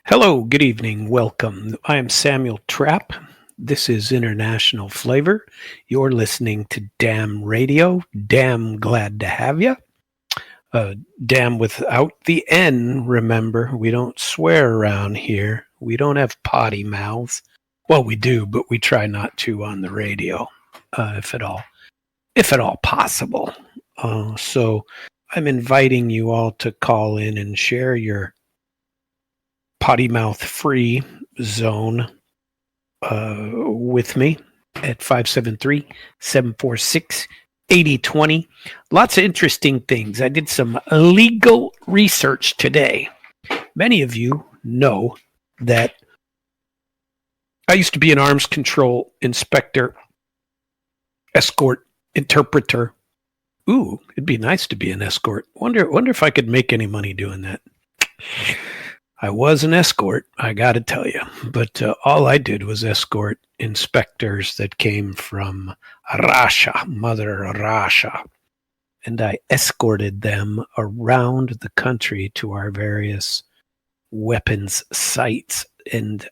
Hello, good evening, welcome. I am Samuel Trapp. This is International Flavor. You're listening to Damn Radio. Damn glad to have you. Damn without the N, remember. We don't swear around here. We don't have potty mouths. Well, we do, but we try not to on the radio, if at all possible. So I'm inviting you all to call in and share your potty mouth free zone with me at 573-746-8020. Lots of interesting things. I did some legal research today. Many of you know that I used to be an arms control inspector, escort, interpreter. Ooh, it'd be nice to be an escort. Wonder if I could make any money doing that. I was an escort, I got to tell you, but all I did was escort inspectors that came from Russia, Mother Russia, and I escorted them around the country to our various weapons sites and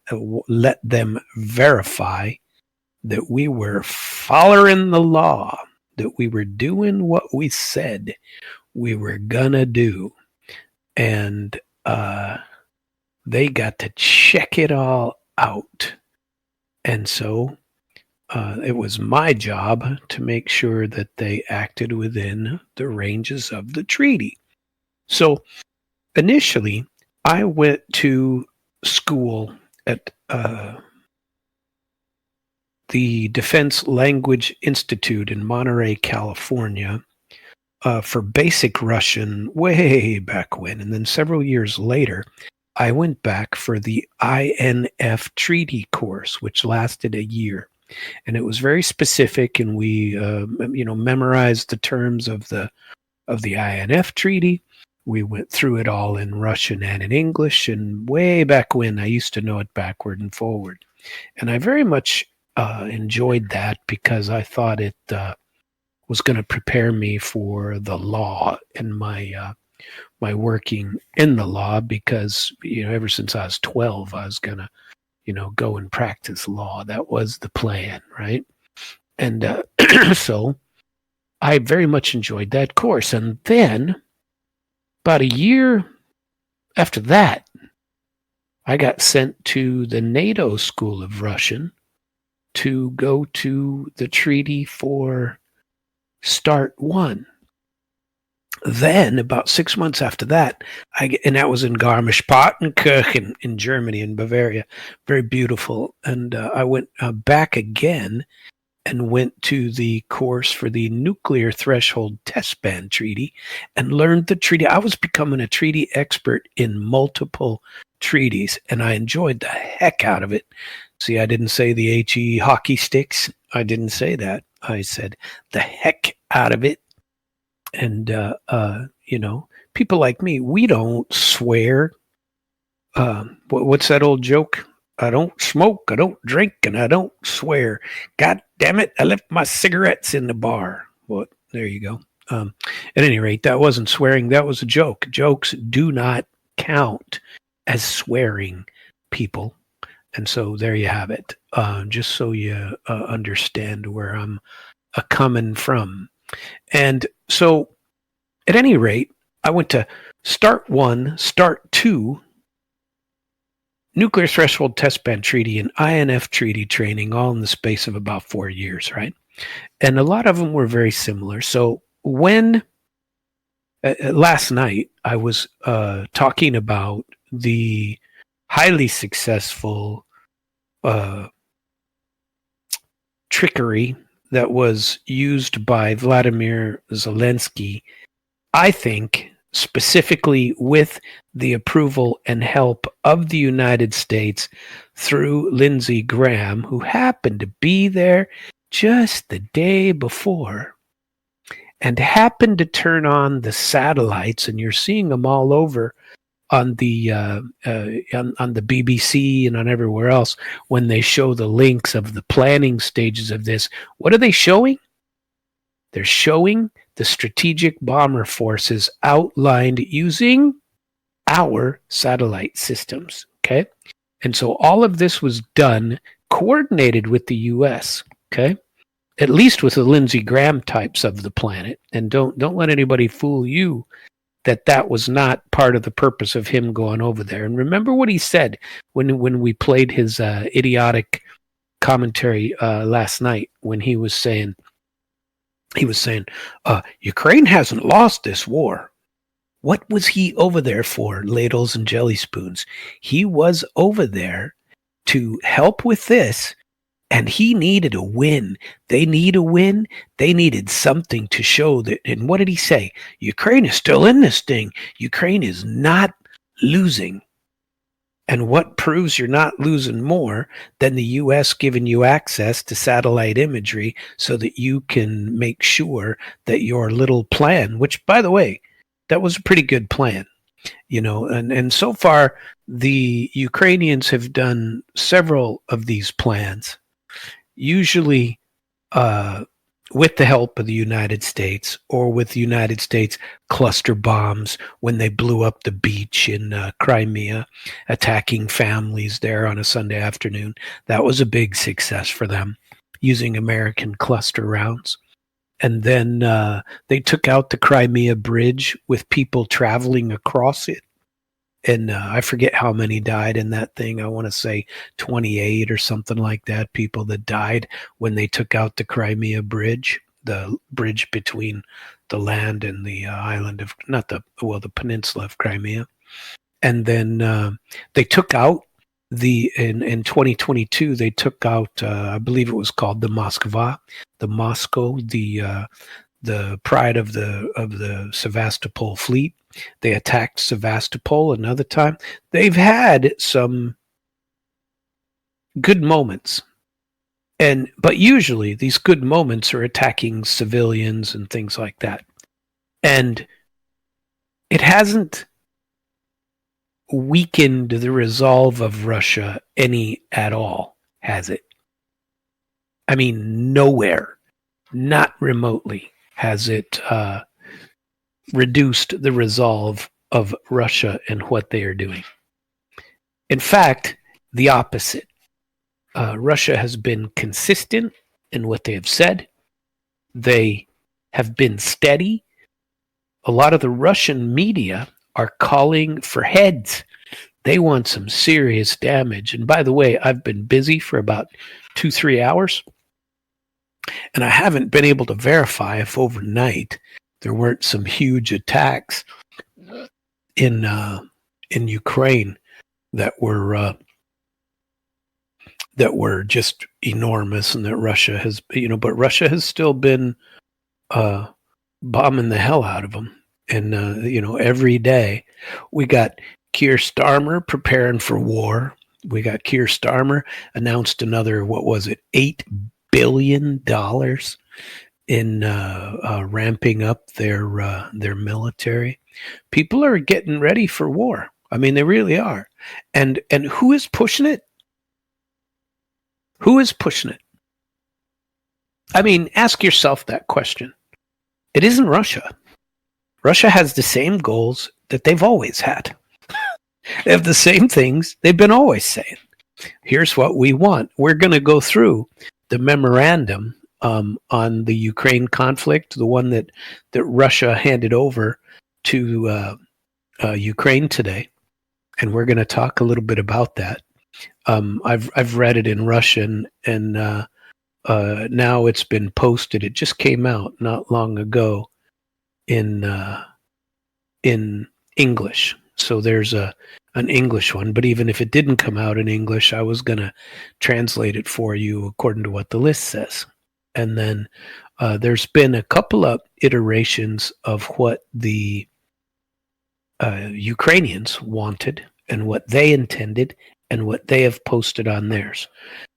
let them verify that we were following the law, that we were doing what we said we were gonna do, and they got to check it all out. And so it was my job to make sure that they acted within the ranges of the treaty. So initially, I went to school at the Defense Language Institute in Monterey, California, for basic Russian way back when. And then several years later, I went back for the INF treaty course, which lasted a year, and it was very specific. And we, memorized the terms of the INF treaty. We went through it all in Russian and in English. And way back when, I used to know it backward and forward, and I very much enjoyed that because I thought it was going to prepare me for the law and my working in the law, because ever since I was 12 I was gonna go and practice law. That was the plan, right? And so I very much enjoyed that course. And then about a year after that, I got sent to the NATO School of Russian to go to the treaty for Start 1. Then, about 6 months after that, and that was in Garmisch-Partenkirchen in Germany, in Bavaria, very beautiful. And I went back again and went to the course for the Nuclear Threshold Test Ban Treaty and learned the treaty. I was becoming a treaty expert in multiple treaties, and I enjoyed the heck out of it. See, I didn't say the HE hockey sticks. I didn't say that. I said the heck out of it. And, people like me, we don't swear. What's that old joke? I don't smoke, I don't drink, and I don't swear. God damn it, I left my cigarettes in the bar. Well, there you go. At any rate, that wasn't swearing. That was a joke. Jokes do not count as swearing, people. And so there you have it. Just so you understand where I'm coming from. And so, at any rate, I went to Start 1, Start 2, Nuclear Threshold Test Ban Treaty, and INF Treaty training, all in the space of about 4 years, right? And a lot of them were very similar. So when last night I was talking about the highly successful trickery that was used by Vladimir Zelensky, I think specifically with the approval and help of the United States through Lindsay Graham, who happened to be there just the day before and happened to turn on the satellites, and you're seeing them all over on the BBC and on everywhere else when they show the links of the planning stages of this. What are they showing? They're showing the strategic bomber forces outlined using our satellite systems. Okay. And so all of this was done, coordinated with the U.S., okay? At least with the Lindsay Graham types of the planet. And don't let anybody fool you that that was not part of the purpose of him going over there. And remember what he said when we played his idiotic commentary last night, when he was saying Ukraine hasn't lost this war. What was he over there for? Ladles and jelly spoons. He was over there to help with this, and he needed a win. They need a win. They needed something to show that. And what did he say? Ukraine is still in this thing. Ukraine is not losing. And what proves you're not losing more than the U.S. giving you access to satellite imagery so that you can make sure that your little plan, which, by the way, that was a pretty good plan, and so far the Ukrainians have done several of these plans, usually with the help of the United States, or with the United States cluster bombs when they blew up the beach in Crimea, attacking families there on a Sunday afternoon. That was a big success for them, using American cluster rounds. And then they took out the Crimea Bridge with people traveling across it. And I forget how many died in that thing. I want to say 28 or something like that, people that died when they took out the Crimea Bridge, the bridge between the land and the island of, the peninsula of Crimea. And then they took out in 2022, they took out, I believe it was called the Moscow, the pride of the Sevastopol fleet. They attacked Sevastopol another time. They've had some good moments, but usually these good moments are attacking civilians and things like that. And it hasn't weakened the resolve of Russia any at all, has it? I mean, nowhere, not remotely, has it reduced the resolve of Russia and what they are doing. In fact, the opposite. Russia has been consistent in what they have said. They have been steady. A lot of the Russian media are calling for heads. They want some serious damage. And by the way, I've been busy for about 2-3 hours, and I haven't been able to verify if overnight there weren't some huge attacks in Ukraine that were just enormous, and that Russia has, but Russia has still been bombing the hell out of them. And every day we got Keir Starmer preparing for war. We got Keir Starmer announced another, what was it, $8 billion in ramping up their military. People are getting ready for war. I mean, they really are. And who is pushing it? Who is pushing it? I mean, ask yourself that question. It isn't Russia. Russia has the same goals that they've always had. They have the same things they've been always saying. Here's what we want. We're going to go through the memorandum on the Ukraine conflict, the one that Russia handed over to Ukraine today, and we're going to talk a little bit about that. I've read it in Russian, and now it's been posted. It just came out not long ago in English. So there's an English one, but even if it didn't come out in English, I was going to translate it for you according to what the list says. And then there's been a couple of iterations of what the Ukrainians wanted and what they intended and what they have posted on theirs.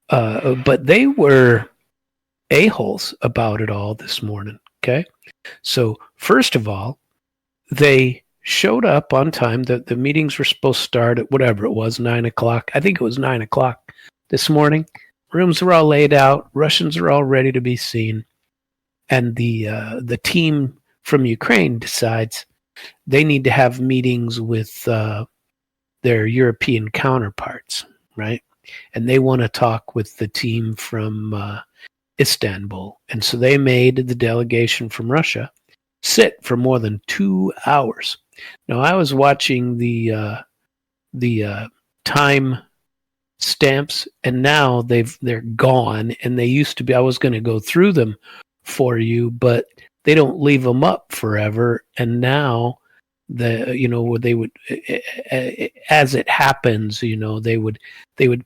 But they were a-holes about it all this morning, okay? So first of all, they showed up on time. The meetings were supposed to start at whatever it was, 9 o'clock. I think it was 9 o'clock this morning. Rooms are all laid out. Russians are all ready to be seen. And the team from Ukraine decides they need to have meetings with the their European counterparts, right? And they want to talk with the team from Istanbul. And so they made the delegation from Russia sit for more than 2 hours. Now, I was watching the time stamps, and now they're gone. And they used to be. I was going to go through them for you, but they don't leave them up forever. And now they would, as it happens, they would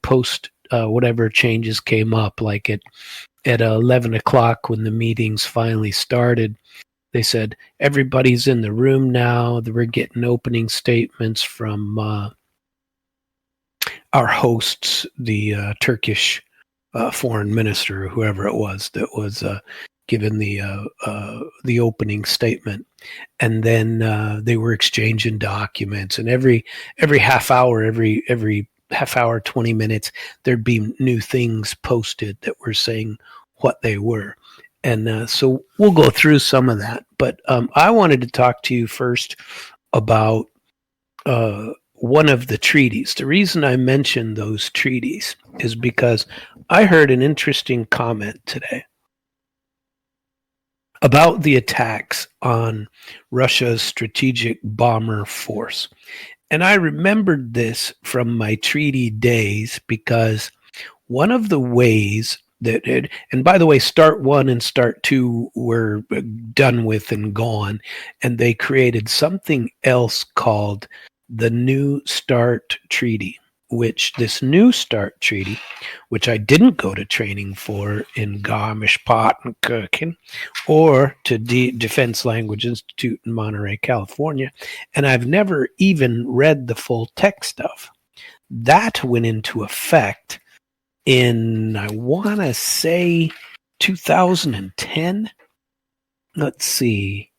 post whatever changes came up, like at 11 o'clock when the meetings finally started. They said everybody's in the room now. We're getting opening statements from our hosts, the Turkish foreign minister, or whoever it was that was given the opening statement, and then they were exchanging documents. And every half hour, every half hour, 20 minutes, there'd be new things posted that were saying what they were. And so we'll go through some of that. But I wanted to talk to you first about one of the treaties. The reason I mentioned those treaties is because I heard an interesting comment today about the attacks on Russia's strategic bomber force. And I remembered this from my treaty days, because one of the ways and by the way, Start 1 and Start 2 were done with and gone, and they created something else called the New START Treaty, which I didn't go to training for in Garmisch-Partenkirchen or to Defense Language Institute in Monterey, California, and I've never even read the full text of. That went into effect in, I want to say, 2010. Let's see.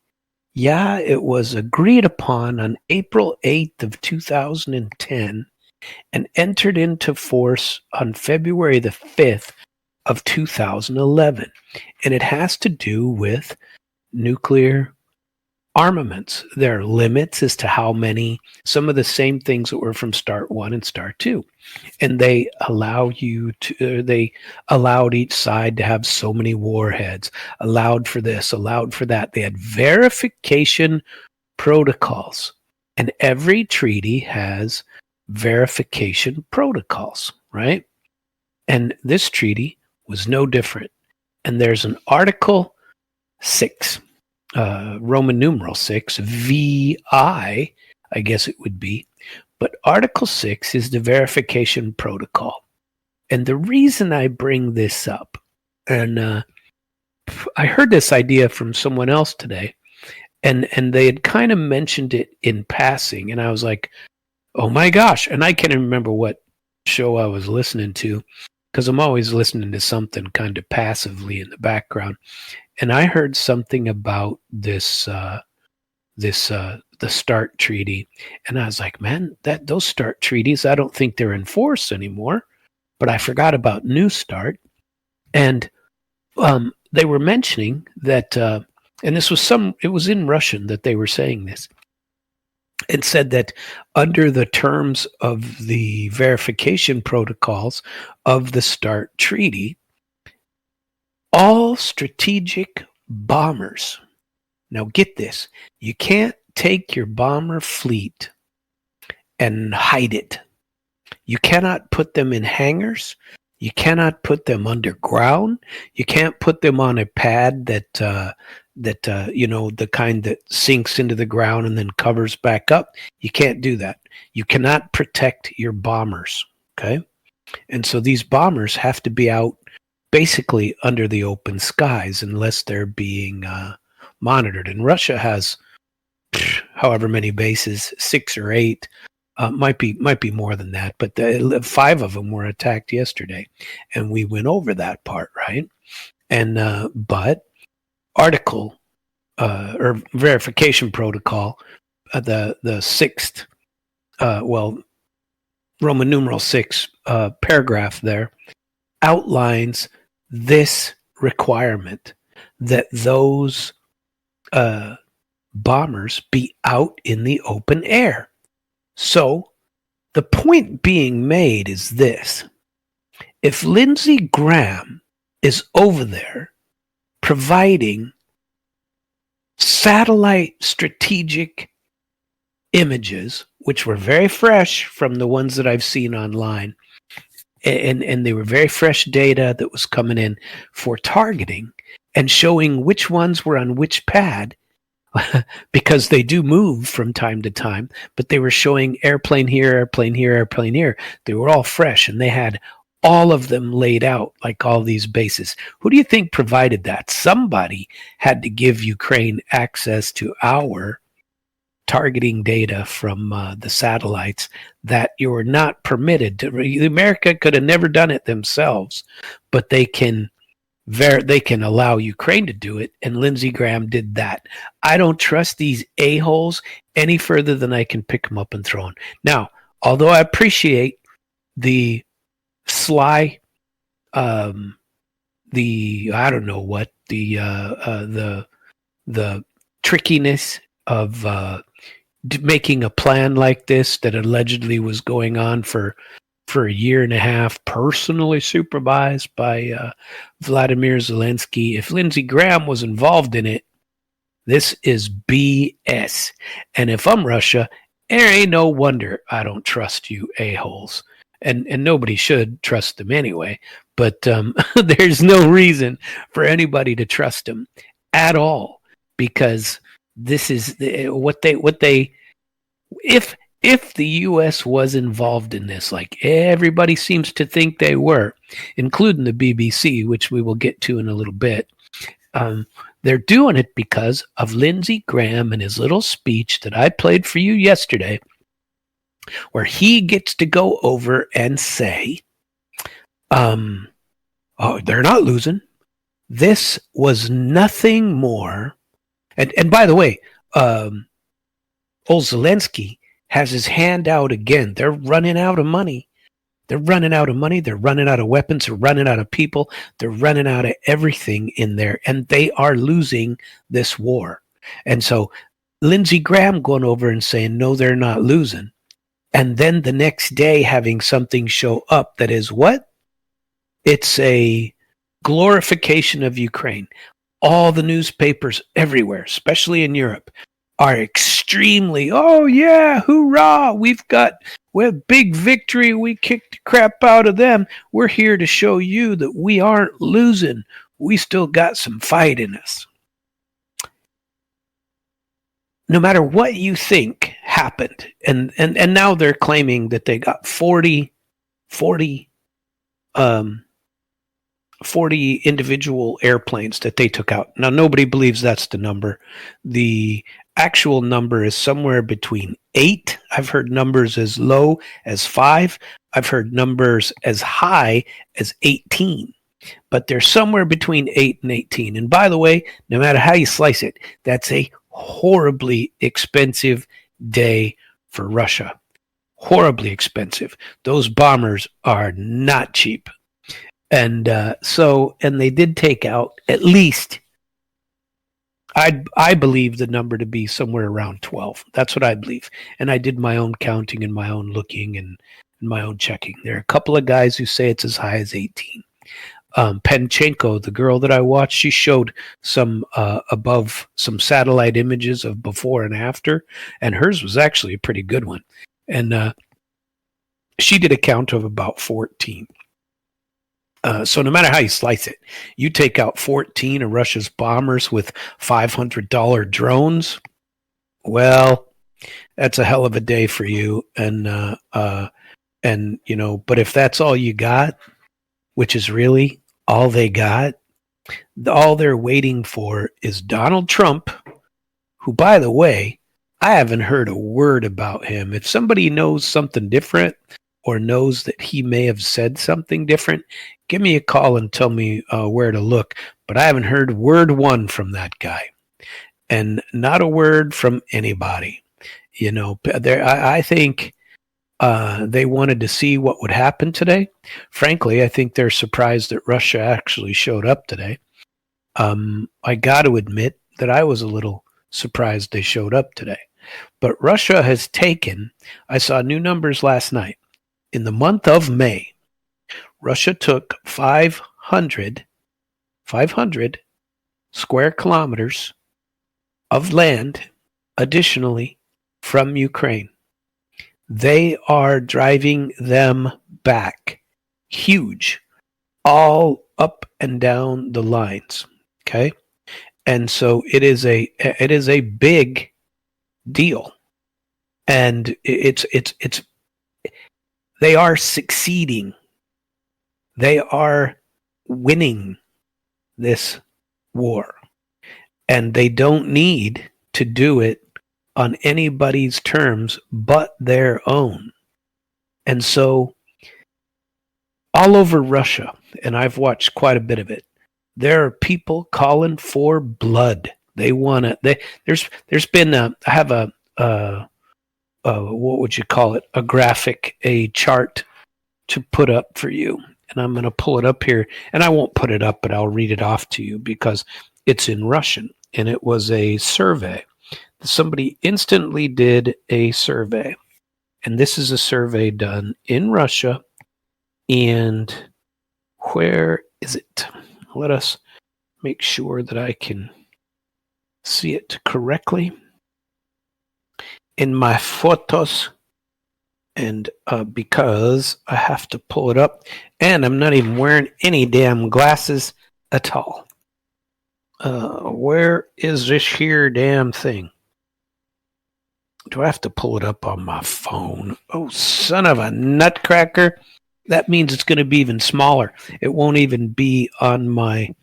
Yeah, it was agreed upon on April 8th of 2010 and entered into force on February the 5th of 2011. And it has to do with nuclear armaments. There are limits as to how many, some of the same things that were from Start 1 and Start 2. And they allowed each side to have so many warheads, allowed for this, allowed for that. They had verification protocols. And every treaty has verification protocols, right? And this treaty was no different. And there's an Article 6, Roman numeral 6, VI, I guess it would be. But Article 6 is the verification protocol. And the reason I bring this up, and I heard this idea from someone else today, and they had kind of mentioned it in passing, and I was like, oh my gosh. And I can't remember what show I was listening to, because I'm always listening to something kind of passively in the background. And I heard something about the START treaty, and I was like, man, those START treaties, I don't think they're in force anymore. But I forgot about New START, and they were mentioning that, and it was in Russian that they were saying this. It said that under the terms of the verification protocols of the START treaty, all strategic bombers. Now get this, you can't take your bomber fleet and hide it. You cannot put them in hangars. You cannot put them underground. You can't put them on a pad that the kind that sinks into the ground and then covers back up. You can't do that. You cannot protect your bombers, okay? And so these bombers have to be out basically under the open skies unless they're being monitored. And Russia has however many bases, 6 or 8, might be more than that, but 5 of them were attacked yesterday, and we went over that part, right? And but article or verification protocol, the 6th, Roman numeral 6 paragraph there outlines this requirement that those bombers be out in the open air. So The point being made is this. If Lindsay Graham is over there providing satellite strategic images, which were very fresh from the ones that I've seen online, and they were very fresh data that was coming in for targeting and showing which ones were on which pad, because they do move from time to time, but they were showing airplane here, airplane here, airplane here. They were all fresh, and they had all of them laid out like all these bases. Who do you think provided that? Somebody had to give Ukraine access to our targeting data from the satellites that you're not permitted to. America could have never done it themselves, but they can allow Ukraine to do it, and Lindsey Graham did that. I don't trust these a-holes any further than I can pick them up and throw them. Now, although I appreciate the sly, the I don't know what, the trickiness of making a plan like this that allegedly was going on for a year and a half, personally supervised by Vladimir Zelensky. If Lindsey Graham was involved in it, this is BS. And if I'm Russia, there ain't no wonder I don't trust you a-holes. And nobody should trust them anyway. But there's no reason for anybody to trust them at all, because this is what they if the U.S. was involved in this, like everybody seems to think they were, including the BBC, which we will get to in a little bit, they're doing it because of Lindsey Graham and his little speech that I played for you yesterday, where he gets to go over and say, oh, they're not losing. This was nothing more. And by the way, old Zelensky has his hand out again. They're running out of money. They're running out of money. They're running out of weapons. They're running out of people. They're running out of everything in there. And they are losing this war. And so Lindsey Graham going over and saying, no, they're not losing. And then the next day having something show up that is what? It's a glorification of Ukraine. All the newspapers everywhere, especially in Europe, are extremely, oh yeah, hoorah, we have big victory, we kicked the crap out of them. We're here to show you that we aren't losing. We still got some fight in us. No matter what you think happened, and now they're claiming that they got 40 individual airplanes that they took out. Now, nobody believes that's the number. The actual number is somewhere between 8. I've heard numbers as low as 5. I've heard numbers as high as 18. But they're somewhere between 8 and 18. And by the way, no matter how you slice it, that's a horribly expensive day for Russia. Horribly expensive. Those bombers are not cheap. And and they did take out at least, I believe the number to be somewhere around 12. That's what I believe. And I did my own counting and my own looking and my own checking. There are a couple of guys who say it's as high as 18. Penchenko, the girl that I watched, she showed some above some satellite images of before and after, and hers was actually a pretty good one. And she did a count of about 14. So no matter how you slice it, you take out 14 of Russia's bombers with $500 drones. Well, that's a hell of a day for you. And you know, but if that's all you got, which is really all they got, all they're waiting for is Donald Trump, who, by the way, I haven't heard a word about him. If somebody knows something different or knows that he may have said something different, give me a call and tell me where to look. But I haven't heard word one from that guy, and not a word from anybody. You know, I think they wanted to see what would happen today. Frankly, I think they're surprised that Russia actually showed up today. I got to admit that I was a little surprised they showed up today. But Russia has taken, I saw new numbers last night. In the month of May, Russia took 500 square kilometers of land additionally from Ukraine. They are driving them back. Huge. All up and down the lines. Okay? And so it is a big deal. And it's they are succeeding. They are winning this war. And they don't need to do it on anybody's terms but their own. And so all over Russia, and I've watched quite a bit of it, there are people calling for blood. They want to. There's been I have a what would you call it? A graphic, a chart to put up for you, and I'm going to pull it up here. And I won't put it up, but I'll read it off to you because it's in Russian, and it was a survey. Somebody instantly did a survey, and this is a survey done in Russia. And where is it? Let us make sure that I can see it correctly in my photos. And because I have to pull it up, and I'm not even wearing any damn glasses at all. Where is this here damn thing? Do I have to pull it up on my phone? Oh, son of a nutcracker. That means it's going to be even smaller. It won't even be on my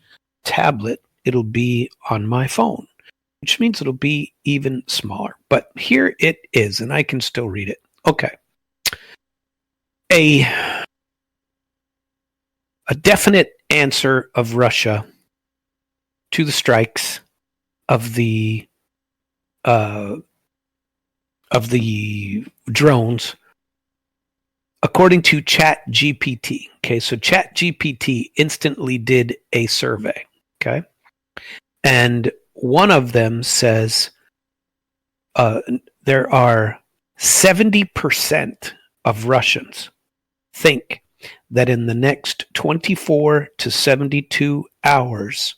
tablet. It'll be on my phone, which means it'll be even smaller. But here it is, and I can still read it. Okay. A definite answer of Russia to the strikes of the drones, according to ChatGPT. Okay, so ChatGPT instantly did a survey. Okay, and one of them says there are 70% of Russians think that in the next 24 to 72 hours,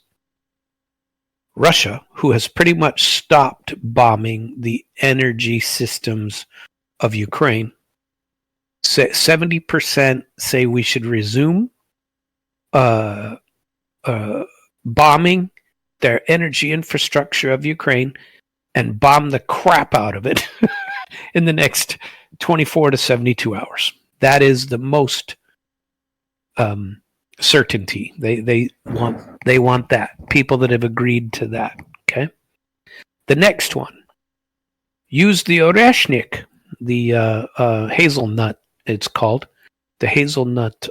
Russia, who has pretty much stopped bombing the energy systems of Ukraine, 70% say we should resume bombing their energy infrastructure of Ukraine and bomb the crap out of it in the next 24 to 72 hours. That is the most certainty. They want that. People that have agreed to that. Okay. The next one. Use the oreshnik, the hazelnut. It's called the hazelnut,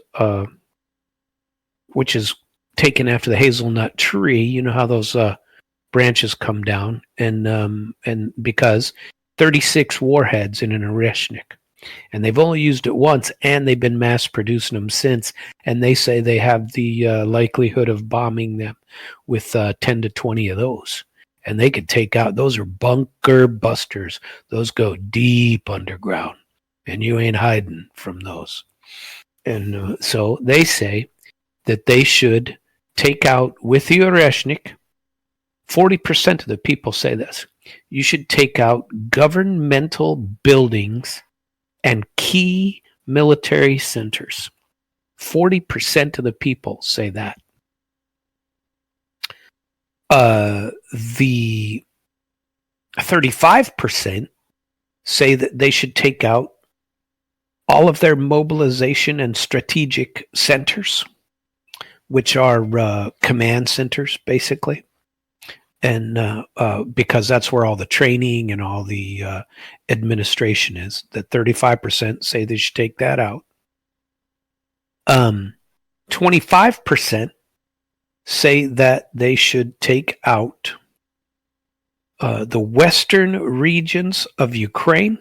which is taken after the hazelnut tree. You know how those branches come down, and because 36 warheads in an oreshnik. And they've only used it once, and they've been mass producing them since. And they say they have the likelihood of bombing them with 10 to 20 of those. And they could take out, those are bunker busters. Those go deep underground, and you ain't hiding from those. And so they say that they should take out with the oreshnik. 40% of the people say this. You should take out governmental buildings and key military centers. 40% of the people say that. The 35% say that they should take out all of their mobilization and strategic centers, which are command centers, basically. And because that's where all the training and all the administration is, that 35% say they should take that out. 25% say that they should take out the western regions of Ukraine,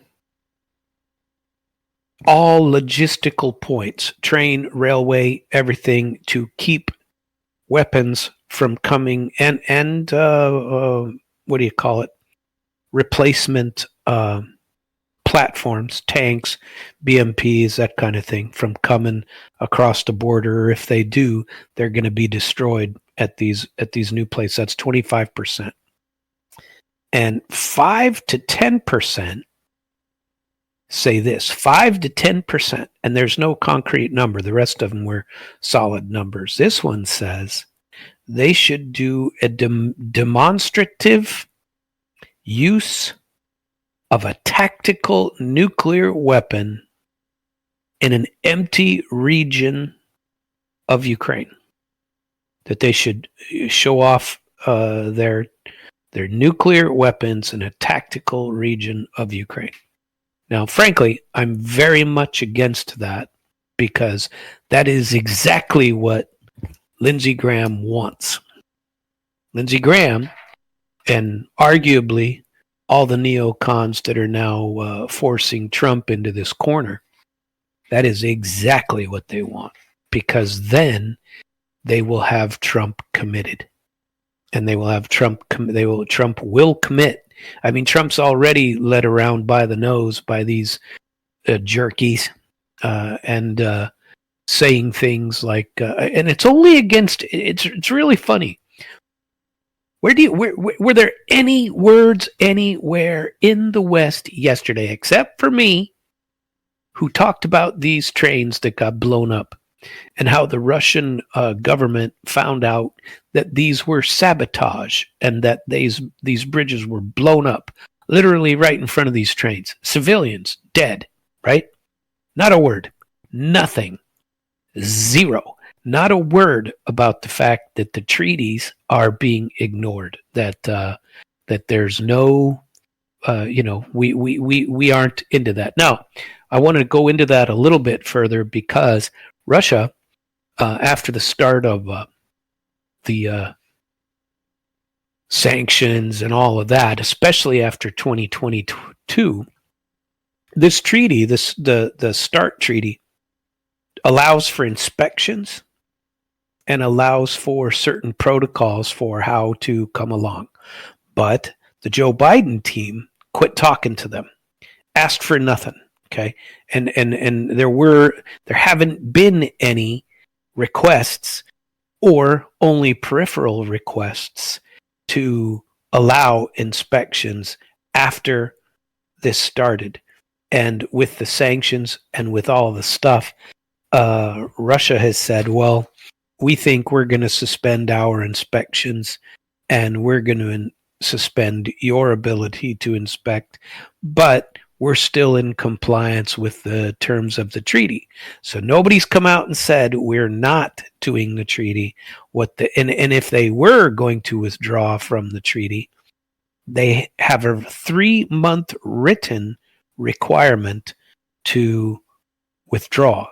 all logistical points, train, railway, everything, to keep weapons from coming, and what do you call it? Replacement platforms, tanks, BMPs, that kind of thing, from coming across the border. Or if they do, they're going to be destroyed at these new places. That's 25%. And 5 to 10% say this, 5 to 10%, and there's no concrete number. The rest of them were solid numbers. This one says they should do a demonstrative use of a tactical nuclear weapon in an empty region of Ukraine. That they should show off their nuclear weapons in a tactical region of Ukraine. Now, frankly, I'm very much against that because that is exactly what Lindsay Graham wants. Lindsay Graham, and arguably all the neocons that are now forcing Trump into this corner, that is exactly what they want, because then they will have Trump committed. And they will have Trump will commit. I mean, Trump's already led around by the nose by these jerkies and saying things like, and it's only against. It's really funny. Were there any words anywhere in the West yesterday, except for me, who talked about these trains that got blown up and how the Russian government found out that these were sabotage and that these bridges were blown up, literally right in front of these trains. Civilians dead, right? Not a word. Nothing. Zero. Not a word about the fact that the treaties are being ignored. That there's no, we aren't into that. Now, I want to go into that a little bit further because Russia, after the start of the sanctions and all of that, especially after 2022, this treaty, the START treaty, allows for inspections and allows for certain protocols for how to come along. But the Joe Biden team quit talking to them, asked for nothing. Okay, and there haven't been any requests or only peripheral requests to allow inspections after this started. And with the sanctions and with all the stuff, Russia has said, well, we think we're going to suspend our inspections and we're going to suspend your ability to inspect, but we're still in compliance with the terms of the treaty. So nobody's come out and said we're not doing the treaty. And if they were going to withdraw from the treaty, they have a 3-month written requirement to withdraw.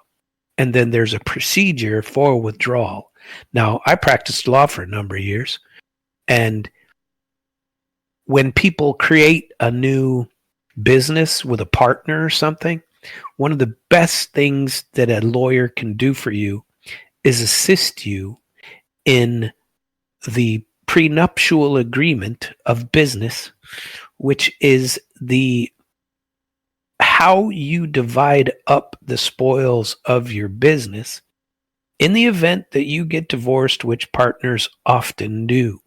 And then there's a procedure for withdrawal. Now, I practiced law for a number of years, and when people create a new business with a partner or something, one of the best things that a lawyer can do for you is assist you in the prenuptial agreement of business, which is how you divide up the spoils of your business in the event that you get divorced, which partners often do.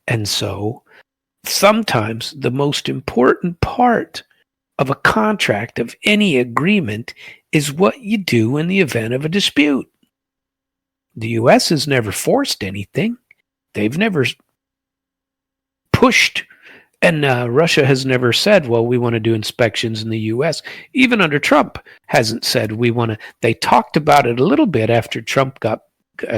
And so sometimes the most important part of a contract, of any agreement, is what you do in the event of a dispute. The U.S. has never forced anything. They've never pushed, and Russia has never said, well, we want to do inspections in the U.S. Even under Trump hasn't said we want to. They talked about it a little bit after Trump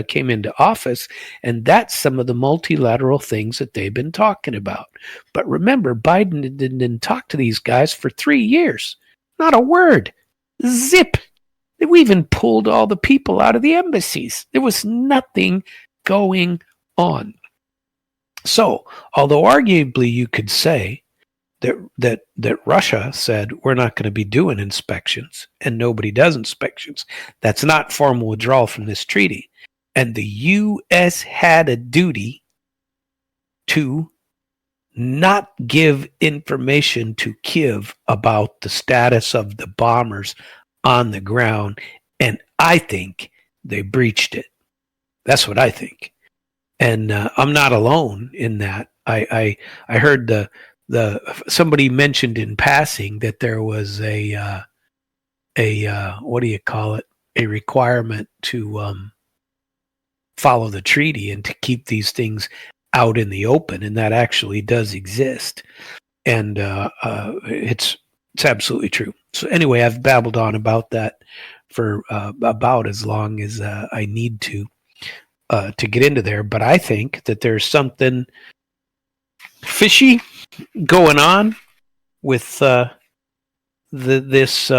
came into office, and that's some of the multilateral things that they've been talking about. But remember, Biden didn't talk to these guys for 3 years. Not a word. Zip. We even pulled all the people out of the embassies. There was nothing going on. So, although arguably you could say that Russia said we're not going to be doing inspections and nobody does inspections, that's not formal withdrawal from this treaty. And the U.S. had a duty to not give information to Kiev about the status of the bombers on the ground. And I think they breached it. That's what I think. And I'm not alone in that. I heard the somebody mentioned in passing that there was a what do you call it, a requirement to follow the treaty and to keep these things out in the open, and that actually does exist. And it's absolutely true. So anyway, I've babbled on about that for about as long as I need to get into there. But I think that there's something fishy going on with this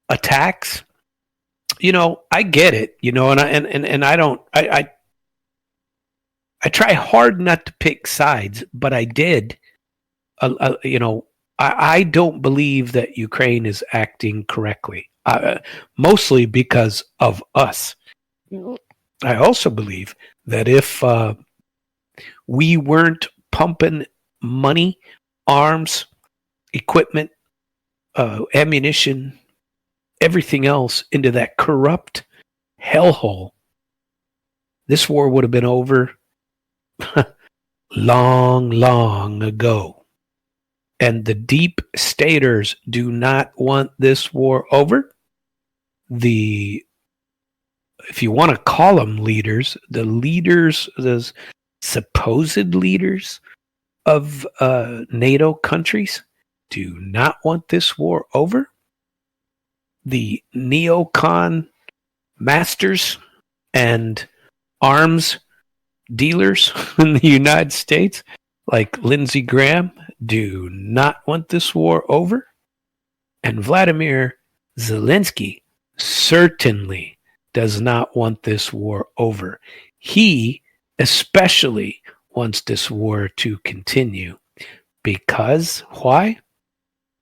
attacks. I get it. And I don't. I try hard not to pick sides, but I did. I don't believe that Ukraine is acting correctly, mostly because of us. I also believe that if we weren't pumping money, arms, equipment, ammunition, everything else into that corrupt hellhole, this war would have been over long, long ago. And the deep staters do not want this war over. If you want to call them leaders, the supposed leaders of NATO countries do not want this war over. The neocon masters and arms dealers in the United States, like Lindsay Graham, do not want this war over. And Vladimir Zelensky certainly does not want this war over. He especially wants this war to continue. Because, why?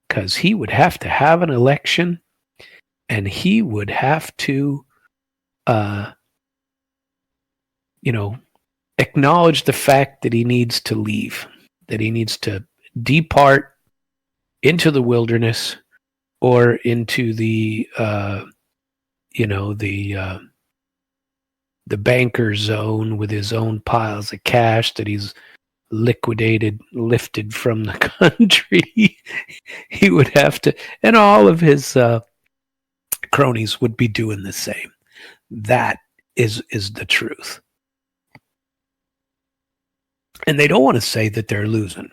Because he would have to have an election, and he would have to, acknowledge the fact that he needs to leave, that he needs to depart into the wilderness or into the banker zone with his own piles of cash that he's lifted from the country. He would have to, and all of his cronies would be doing the same. That is the truth. And they don't want to say that they're losing.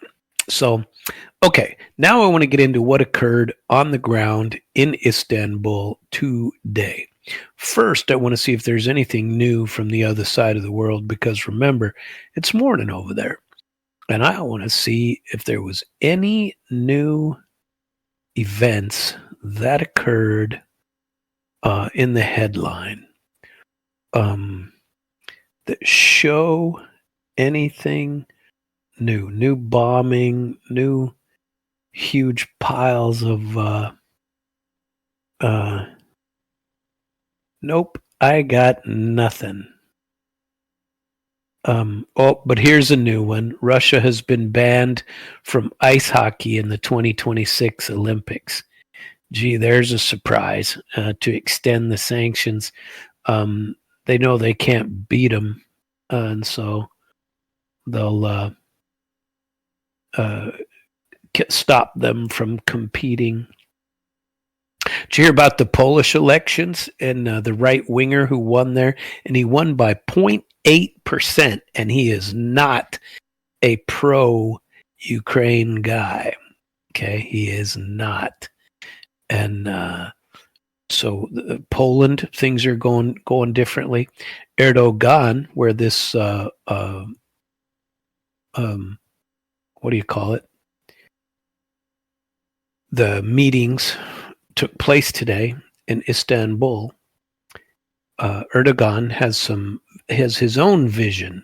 So, okay, now I want to get into what occurred on the ground in Istanbul today. First, I want to see if there's anything new from the other side of the world, because remember, it's morning over there. And I want to see if there was any new events that occurred in the headline that show anything new bombing, new huge piles of nope, I got nothing. But here's a new one. Russia has been banned from ice hockey in the 2026 Olympics. Gee, there's a surprise to extend the sanctions. They know they can't beat them, and so they'll stop them from competing. Did you hear about the Polish elections and the right winger who won there? And he won by 0.8%, and he is not a pro-Ukraine guy. Okay, he is not. And so Poland, things are going differently. Erdogan, where this what do you call it? The meetings took place today in Istanbul. Erdogan has his own vision.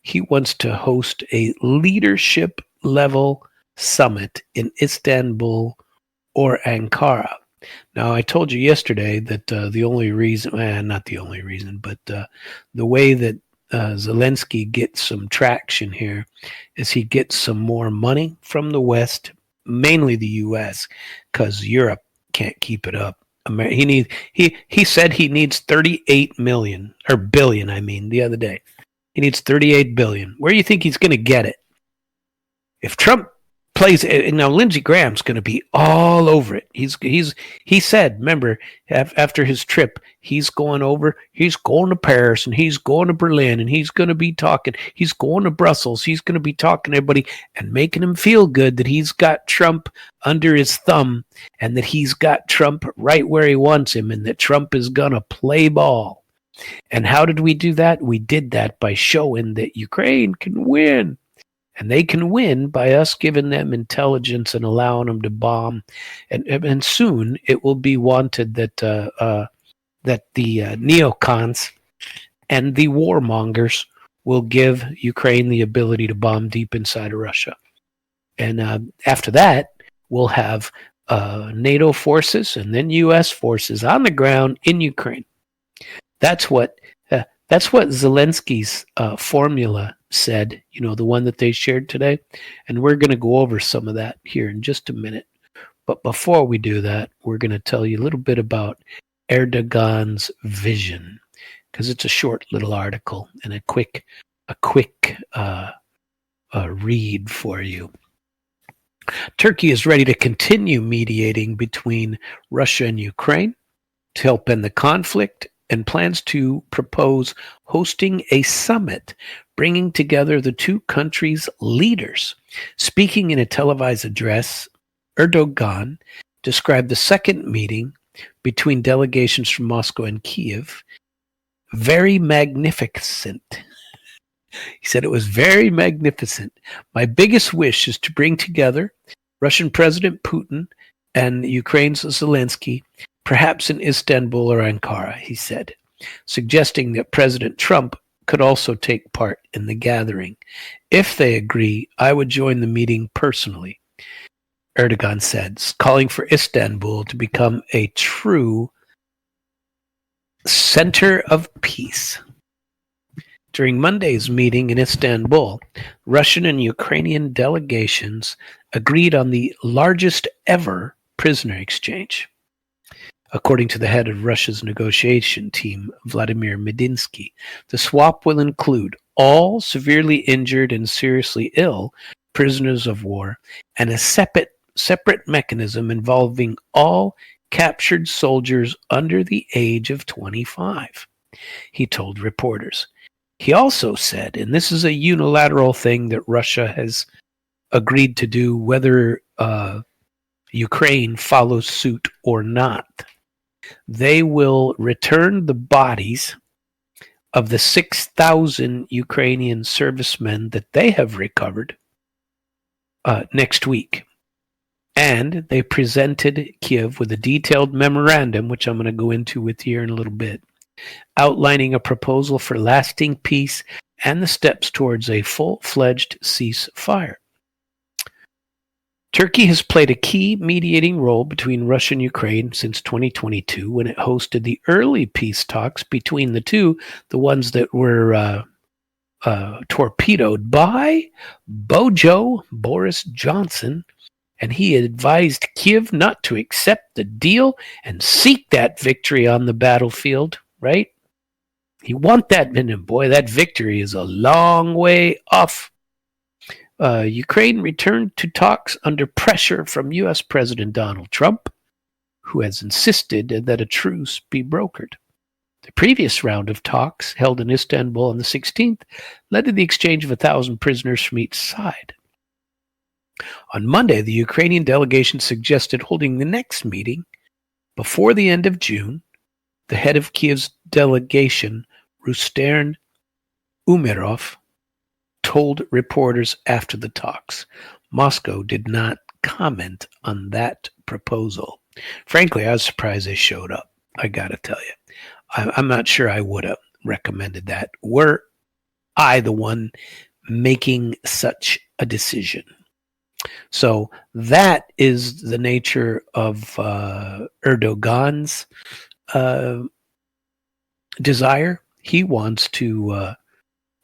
He wants to host a leadership level summit in Istanbul or Ankara. Now, I told you yesterday that the only reason, not the only reason, but the way that Zelensky gets some traction here is he gets some more money from the West, mainly the U.S., because Europe can't keep it up. He said he needs 38 million or billion. I mean, the other day he needs 38 billion. Where do you think he's going to get it? If Trump plays now, Lindsey Graham's going to be all over it. He said, remember, after his trip, he's going to Paris and he's going to Berlin and he's going to be talking. He's going to Brussels. He's going to be talking to everybody and making him feel good that he's got Trump under his thumb and that he's got Trump right where he wants him and that Trump is going to play ball. And how did we do that? We did that by showing that Ukraine can win. And they can win by us giving them intelligence and allowing them to bomb. And soon it will be wanted that the neocons and the warmongers will give Ukraine the ability to bomb deep inside of Russia. And after that, we'll have NATO forces and then U.S. forces on the ground in Ukraine. That's what Zelensky's formula said, the one that they shared today. And we're going to go over some of that here in just a minute. But before we do that, we're going to tell you a little bit about Erdogan's vision, because it's a short little article and a quick read for you. Turkey is ready to continue mediating between Russia and Ukraine to help end the conflict and plans to propose hosting a summit bringing together the two countries' leaders. Speaking in a televised address, Erdogan described the second meeting between delegations from Moscow and Kiev very magnificent. He said it was very magnificent. My biggest wish is to bring together Russian President Putin and Ukraine's Zelensky, perhaps in Istanbul or Ankara, he said, suggesting that President Trump could also take part in the gathering. If they agree, I would join the meeting personally, Erdogan said, calling for Istanbul to become a true center of peace. During Monday's meeting in Istanbul, Russian and Ukrainian delegations agreed on the largest ever prisoner exchange. According to the head of Russia's negotiation team, Vladimir Medinsky, the swap will include all severely injured and seriously ill prisoners of war and a separate mechanism involving all captured soldiers under the age of 25, he told reporters. He also said, and this is a unilateral thing that Russia has agreed to do, whether Ukraine follows suit or not, they will return the bodies of the 6,000 Ukrainian servicemen that they have recovered next week. And they presented Kiev with a detailed memorandum, which I'm going to go into with you in a little bit, outlining a proposal for lasting peace and the steps towards a full-fledged ceasefire. Turkey has played a key mediating role between Russia and Ukraine since 2022 when it hosted the early peace talks between the two, the ones that were torpedoed by Bojo Boris Johnson, and he advised Kiev not to accept the deal and seek that victory on the battlefield, right? You want that, and boy, that victory is a long way off. Ukraine returned to talks under pressure from U.S. President Donald Trump, who has insisted that a truce be brokered. The previous round of talks, held in Istanbul on the 16th, led to the exchange of 1,000 prisoners from each side. On Monday, the Ukrainian delegation suggested holding the next meeting before the end of June. The head of Kiev's delegation, Rustem Umerov, told reporters after the talks. Moscow did not comment on that proposal. Frankly, I was surprised they showed up. I got to tell you. I'm not sure I would have recommended that. Were I the one making such a decision? So that is the nature of Erdogan's desire. He wants to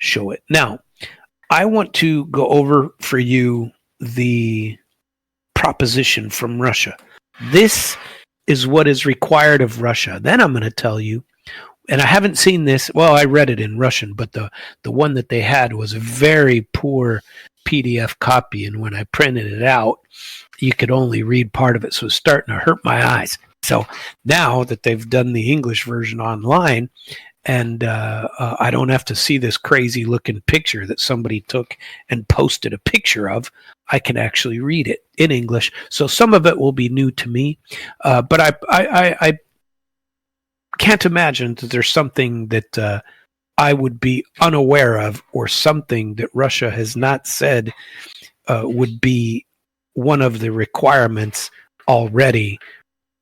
show it. Now, I want to go over for you the proposition from Russia. This is what is required of Russia. Then I'm going to tell you, and I haven't seen this. Well, I read it in Russian, but the one that they had was a very poor PDF copy, and when I printed it out, you could only read part of it, so it's starting to hurt my eyes. So now that they've done the English version online, and I don't have to see this crazy looking picture that somebody took and posted a picture of, I can actually read it in English. So some of it will be new to me, but I can't imagine that there's something that I would be unaware of, or something that Russia has not said would be one of the requirements already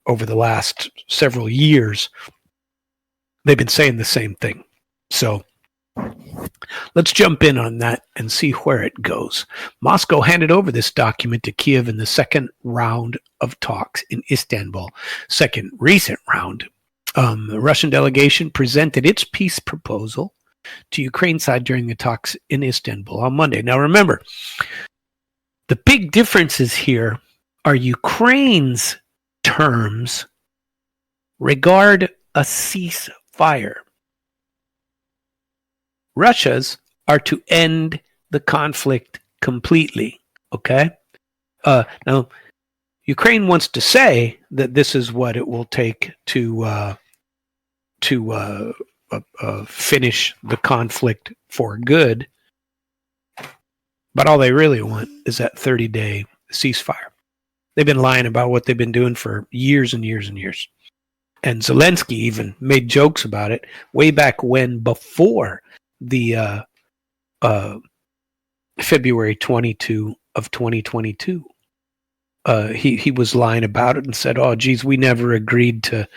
over the last several years. They've been saying the same thing. So let's jump in on that and see where it goes. Moscow handed over this document to Kiev in the second round of talks in Istanbul. Second recent round. The Russian delegation presented its peace proposal to Ukraine side during the talks in Istanbul on Monday. Now remember, the big differences here are Ukraine's terms regard a ceasefire. Russia's are to end the conflict completely. Okay? Now, Ukraine wants to say that this is what it will take to finish the conflict for good, but all they really want is that 30-day ceasefire. They've been lying about what they've been doing for years and years and years. And Zelensky even made jokes about it way back when, before the February 22 of 2022. He was lying about it and said, "Oh, geez, we never agreed to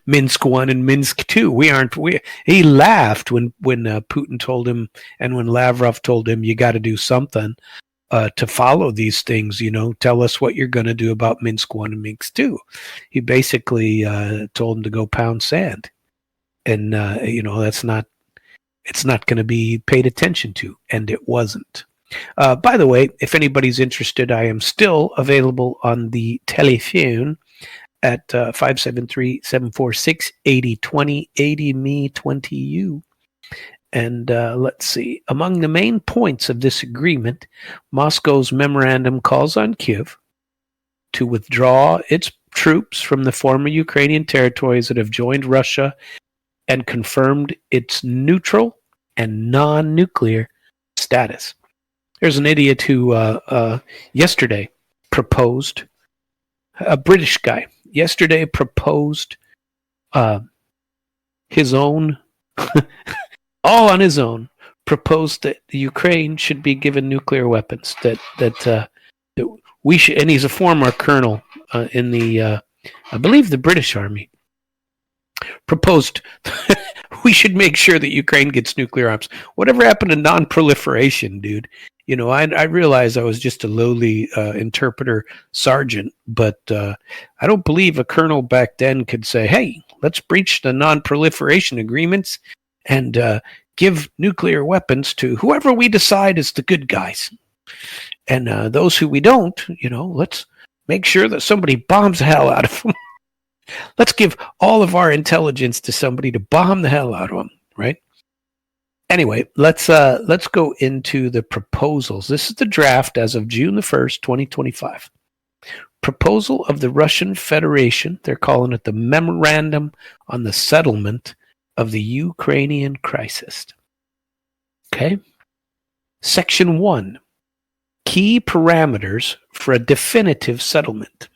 Minsk 1 and Minsk 2. He laughed when Putin told him, and when Lavrov told him, you got to do something to follow these things. Tell us what you're going to do about Minsk 1 and Minsk 2. He basically told him to go pound sand, and it's not going to be paid attention to, and it wasn't. By the way, if anybody's interested, I am still available on the telephone at 573-746-8020, 80me 20u. And let's see. Among the main points of this agreement, Moscow's memorandum calls on Kiev to withdraw its troops from the former Ukrainian territories that have joined Russia and confirmed its neutral and non-nuclear status. There's an idiot who yesterday proposed, a British guy, yesterday proposed his own, all on his own, proposed that the Ukraine should be given nuclear weapons, that we should, and he's a former colonel in the, I believe, the British Army, proposed we should make sure that Ukraine gets nuclear arms. Whatever happened to non-proliferation, dude? I realized I was just a lowly interpreter sergeant, but I don't believe a colonel back then could say, hey, let's breach the non-proliferation agreements and give nuclear weapons to whoever we decide is the good guys. And those who we don't, let's make sure that somebody bombs the hell out of them. Let's give all of our intelligence to somebody to bomb the hell out of them, right? Anyway, let's go into the proposals. This is the draft as of June the 1st, 2025. Proposal of the Russian Federation. They're calling it the Memorandum on the Settlement of the Ukrainian Crisis. Okay. Section 1. Key parameters for a definitive settlement.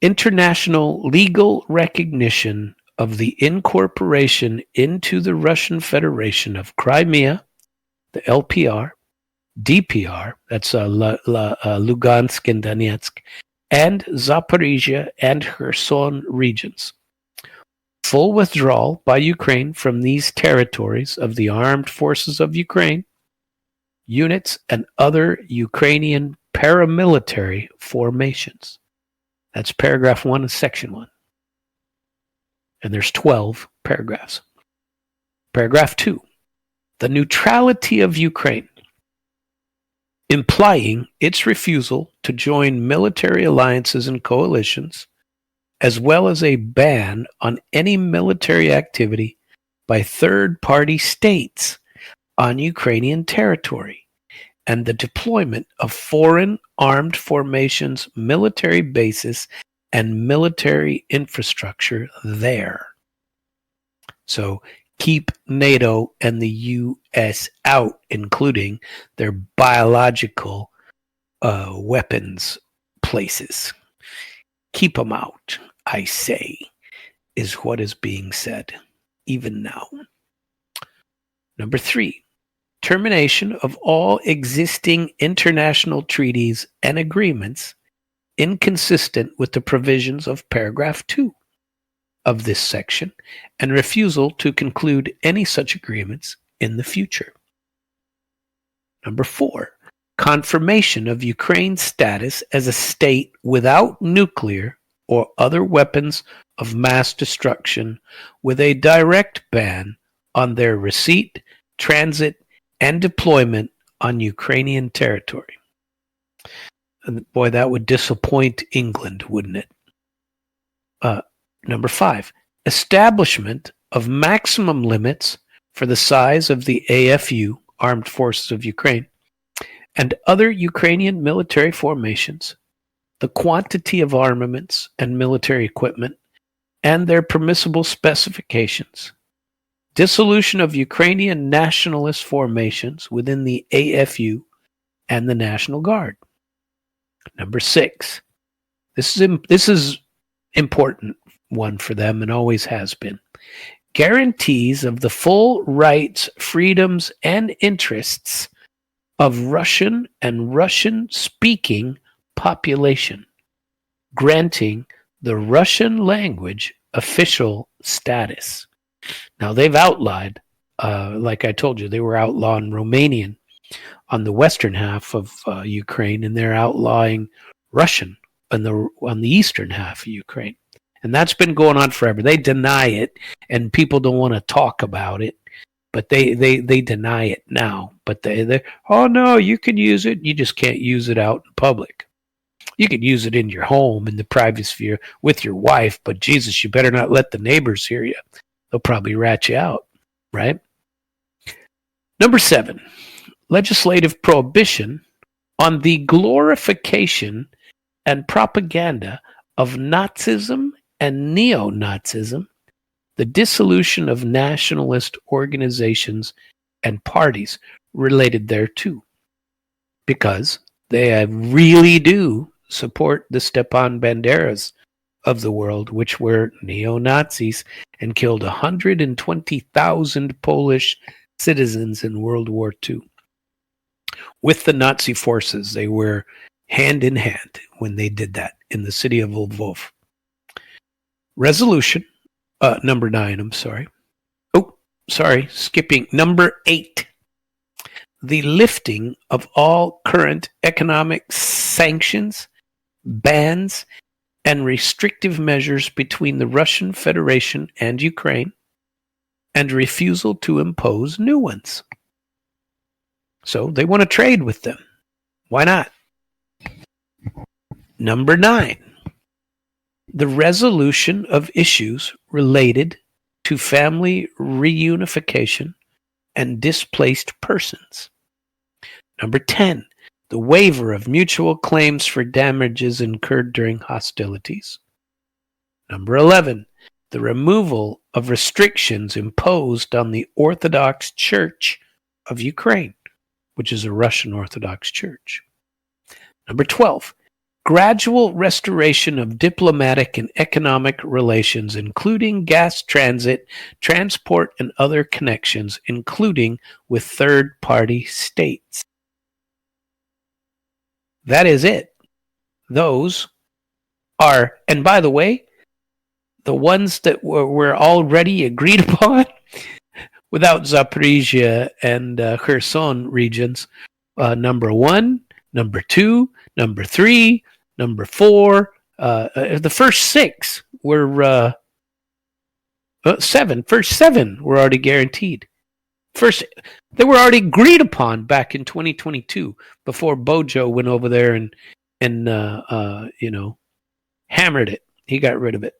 International legal recognition of the incorporation into the Russian Federation of Crimea, the LPR, DPR, that's Lugansk and Donetsk, and Zaporizhia and Kherson regions. Full withdrawal by Ukraine from these territories of the armed forces of Ukraine, units, and other Ukrainian paramilitary formations. That's paragraph 1 of section 1. And there's 12 paragraphs. Paragraph 2. The neutrality of Ukraine, implying its refusal to join military alliances and coalitions, as well as a ban on any military activity by third-party states on Ukrainian territory, and the deployment of foreign armed formations, military bases, and military infrastructure there. So keep NATO and the U.S. out, including their biological weapons places. Keep them out, I say, is what is being said, even now. Number 3, termination of all existing international treaties and agreements inconsistent with the provisions of paragraph 2 of this section, and refusal to conclude any such agreements in the future. Number 4, confirmation of Ukraine's status as a state without nuclear or other weapons of mass destruction, with a direct ban on their receipt, transit, and deployment on Ukrainian territory. And boy, that would disappoint England, wouldn't it? Number 5, establishment of maximum limits for the size of the AFU, Armed Forces of Ukraine, and other Ukrainian military formations, the quantity of armaments and military equipment, and their permissible specifications. Dissolution of Ukrainian nationalist formations within the AFU and the National Guard. Number 6, this is important one for them and always has been. Guarantees of the full rights, freedoms, and interests of Russian and Russian-speaking population, granting the Russian language official status. Now, they've outlawed, like I told you, they were outlawing Romanian on the western half of Ukraine, and they're outlawing Russian on the eastern half of Ukraine. And that's been going on forever. They deny it, and people don't want to talk about it, but they deny it now. But they oh no, you can use it. You just can't use it out in public. You can use it in your home, in the private sphere, with your wife, but Jesus, you better not let the neighbors hear you. They'll probably rat you out, right? Number 7, legislative prohibition on the glorification and propaganda of Nazism and neo-Nazism, the dissolution of nationalist organizations and parties related thereto, because they really do support the Stepan Banderas of the world, which were neo-Nazis and killed 120,000 Polish citizens in World War II. With the Nazi forces, they were hand in hand when they did that in the city of Lvov. Resolution, number 9, I'm sorry. Oh, sorry, skipping. Number 8, the lifting of all current economic sanctions, bans, and restrictive measures between the Russian Federation and Ukraine, and refusal to impose new ones. So they want to trade with them. Why not? Number 9, the resolution of issues related to family reunification and displaced persons. Number 10, the waiver of mutual claims for damages incurred during hostilities. Number 11, the removal of restrictions imposed on the Orthodox Church of Ukraine, which is a Russian Orthodox Church. Number 12, gradual restoration of diplomatic and economic relations, including gas transit, transport, and other connections, including with third-party states. That is it. Those are, and by the way, the ones that were already agreed upon without Zaporizhia and Kherson regions, number 1, number 2, number 3, number 4, the first 6 were Seven. First seven were already guaranteed. First, they were already agreed upon back in 2022 before Bojo went over there and hammered it. He got rid of it.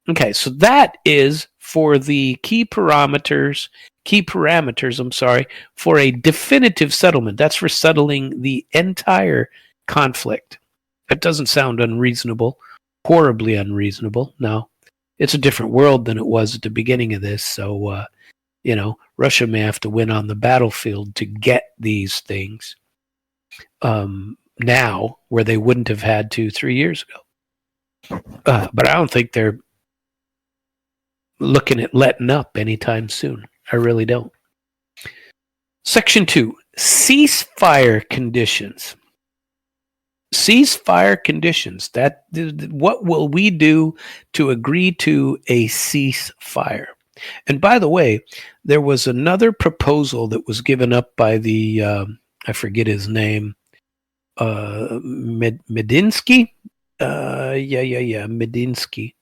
Okay, so that is for the key parameters, for a definitive settlement. That's for settling the entire conflict. That doesn't sound unreasonable, horribly unreasonable. No, it's a different world than it was at the beginning of this. So, Russia may have to win on the battlefield to get these things now, where they wouldn't have had to 3 years ago. But I don't think they're looking at letting up anytime soon. I really don't. Section 2, ceasefire conditions. Ceasefire conditions. What will we do to agree to a ceasefire? And by the way, there was another proposal that was given up by the, I forget his name, Medinsky? Medinsky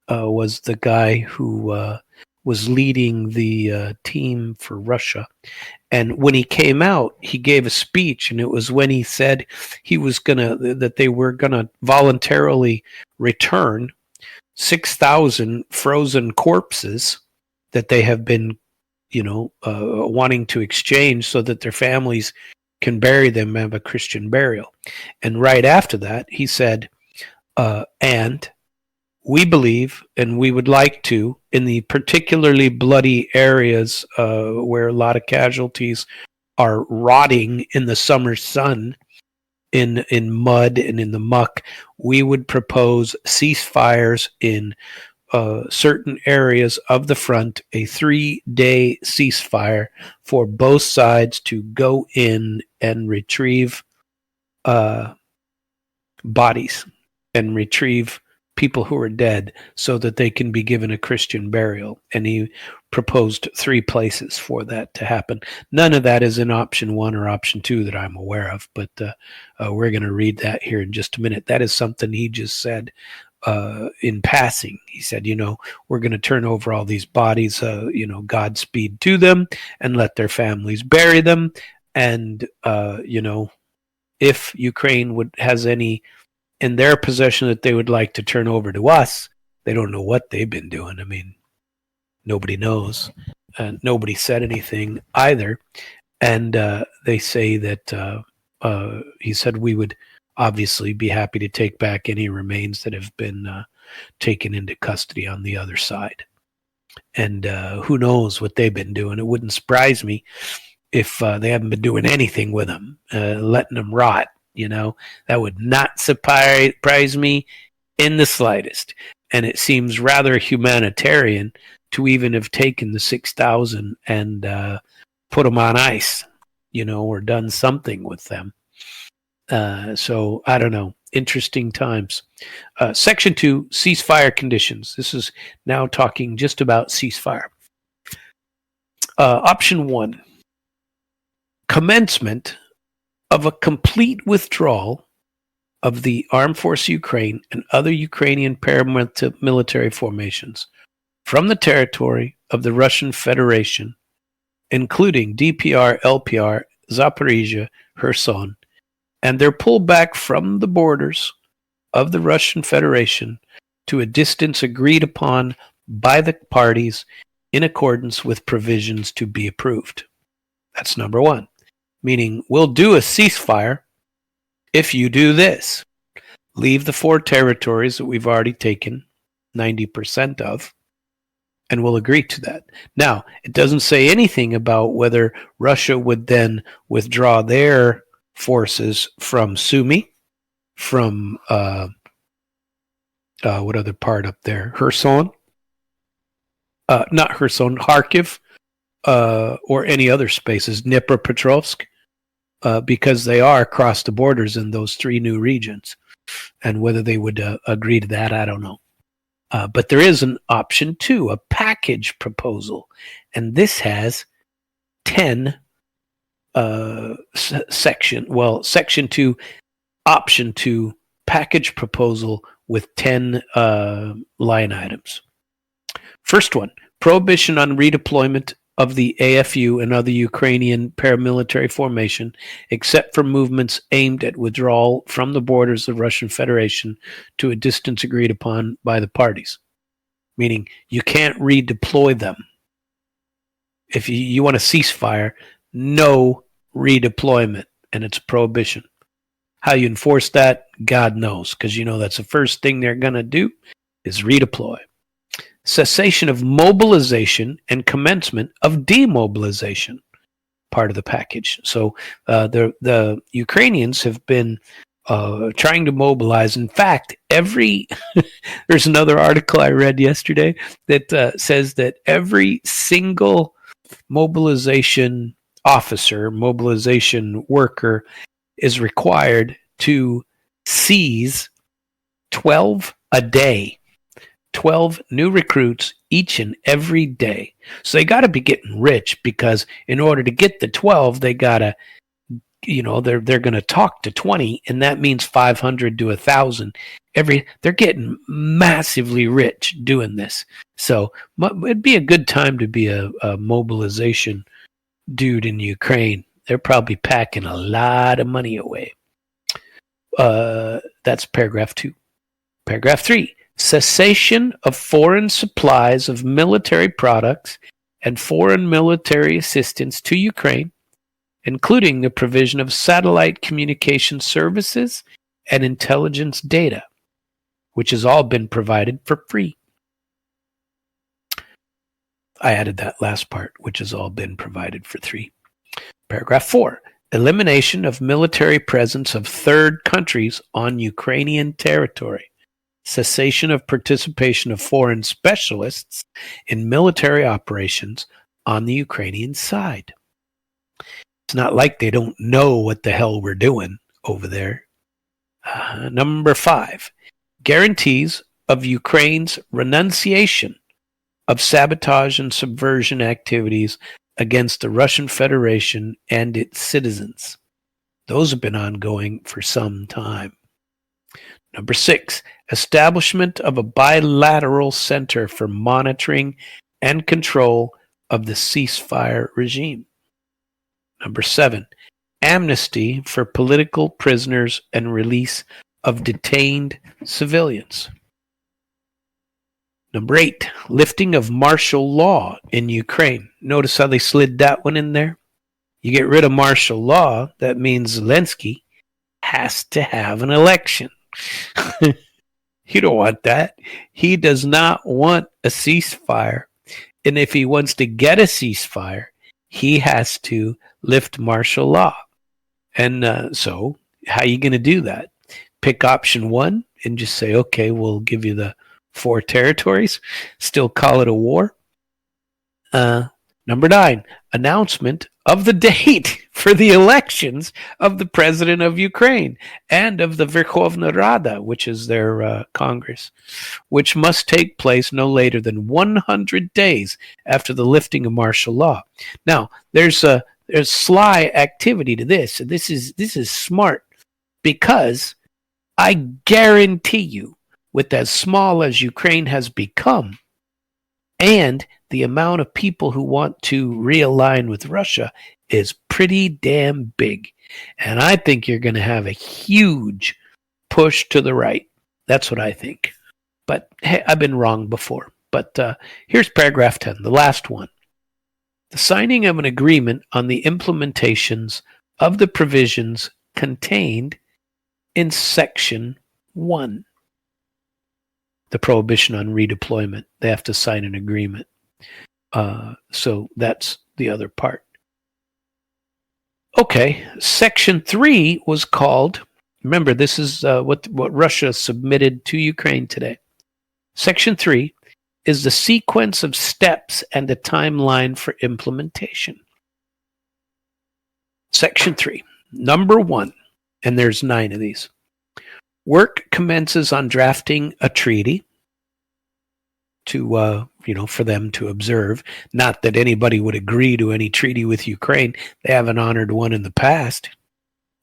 was the guy who was leading the team for Russia. And when he came out, he gave a speech, and it was when he said that they were gonna voluntarily return 6,000 frozen corpses that they have been, wanting to exchange so that their families can bury them and have a Christian burial. And right after that, he said, and we believe, and we would like to, in the particularly bloody areas where a lot of casualties are rotting in the summer sun, in mud and in the muck, we would propose ceasefires in certain areas of the front, a 3-day ceasefire for both sides to go in and retrieve bodies and retrieve people who are dead so that they can be given a Christian burial. And he proposed 3 places for that to happen. None of that is in option 1 or option 2 that I'm aware of, but we're going to read that here in just a minute. That is something he just said in passing. He said, we're going to turn over all these bodies, Godspeed to them, and let their families bury them. And, if Ukraine has any in their possession that they would like to turn over to us, they don't know what they've been doing. I mean, nobody knows. Nobody said anything either. And they say that he said we would obviously be happy to take back any remains that have been taken into custody on the other side. And who knows what they've been doing. It wouldn't surprise me if they haven't been doing anything with them, letting them rot. That would not surprise me in the slightest. And it seems rather humanitarian to even have taken the 6,000 and put them on ice, or done something with them. So I don't know. Interesting times. Section 2, ceasefire conditions. This is now talking just about ceasefire. Option 1, commencement of a complete withdrawal of the Armed Force Ukraine and other Ukrainian paramilitary formations from the territory of the Russian Federation, including DPR, LPR, Zaporizhia, Kherson, and their pullback from the borders of the Russian Federation to a distance agreed upon by the parties in accordance with provisions to be approved. That's number 1. Meaning, we'll do a ceasefire if you do this. Leave the 4 territories that we've already taken 90% of, and we'll agree to that. Now, it doesn't say anything about whether Russia would then withdraw their forces from Sumy, from what other part up there? Kherson? Not Kherson, Kharkiv, or any other spaces, Dnipropetrovsk, because they are across the borders in those 3 new regions. And whether they would agree to that, I don't know. But there is an option 2, a package proposal. And this has 10 section 2, option 2, package proposal with 10 line items. First one, prohibition on redeployment of the AFU and other Ukrainian paramilitary formation, except for movements aimed at withdrawal from the borders of the Russian Federation to a distance agreed upon by the parties. Meaning you can't redeploy them. If you want a ceasefire, no redeployment, and it's a prohibition. How you enforce that, God knows, because that's the first thing they're going to do is redeploy. Cessation of mobilization and commencement of demobilization, part of the package. So the Ukrainians have been trying to mobilize. In fact, there's another article I read yesterday that says that every single mobilization officer, mobilization worker is required to seize 12 a day. 12 new recruits each and every day. So they got to be getting rich, because in order to get the 12, they got to, they're going to talk to 20, and that means 500 to 1,000 they're getting massively rich doing this. So it'd be a good time to be a mobilization dude in Ukraine. They're probably packing a lot of money away. That's paragraph 2. Paragraph 3. Cessation of foreign supplies of military products and foreign military assistance to Ukraine, including the provision of satellite communication services and intelligence data, which has all been provided for free. I added that last part, which has all been provided for free. Paragraph 4. Elimination of military presence of third countries on Ukrainian territory. Cessation of participation of foreign specialists in military operations on the Ukrainian side. It's not like they don't know what the hell we're doing over there. Number 5, guarantees of Ukraine's renunciation of sabotage and subversion activities against the Russian Federation and its citizens. Those have been ongoing for some time. Number 6, establishment of a bilateral center for monitoring and control of the ceasefire regime. Number 7, amnesty for political prisoners and release of detained civilians. Number 8, lifting of martial law in Ukraine. Notice how they slid that one in there? You get rid of martial law, that means Zelensky has to have an election. You don't want that. He does not want a ceasefire. And if he wants to get a ceasefire, he has to lift martial law. And so how are you going to do that? Pick option 1 and just say, okay, we'll give you the 4 territories, still call it a war. Number 9, announcement of the date for the elections of the president of Ukraine and of the Verkhovna Rada, which is their Congress, which must take place no later than 100 days after the lifting of martial law. Now, there's sly activity to this. And this is smart, because I guarantee you, with as small as Ukraine has become, and the amount of people who want to realign with Russia is pretty damn big. And I think you're going to have a huge push to the right. That's what I think. But hey, I've been wrong before. But here's paragraph 10, the last one. The signing of an agreement on the implementations of the provisions contained in Section 1. The prohibition on redeployment. They have to sign an agreement. So that's the other part. Okay, Section 3 was called, remember this is what Russia submitted to Ukraine today. Section 3 is the sequence of steps and a timeline for implementation. Section 3, number 1, and there's 9 of these. Work commences on drafting a treaty to, for them to observe. Not that anybody would agree to any treaty with Ukraine. They haven't honored one in the past.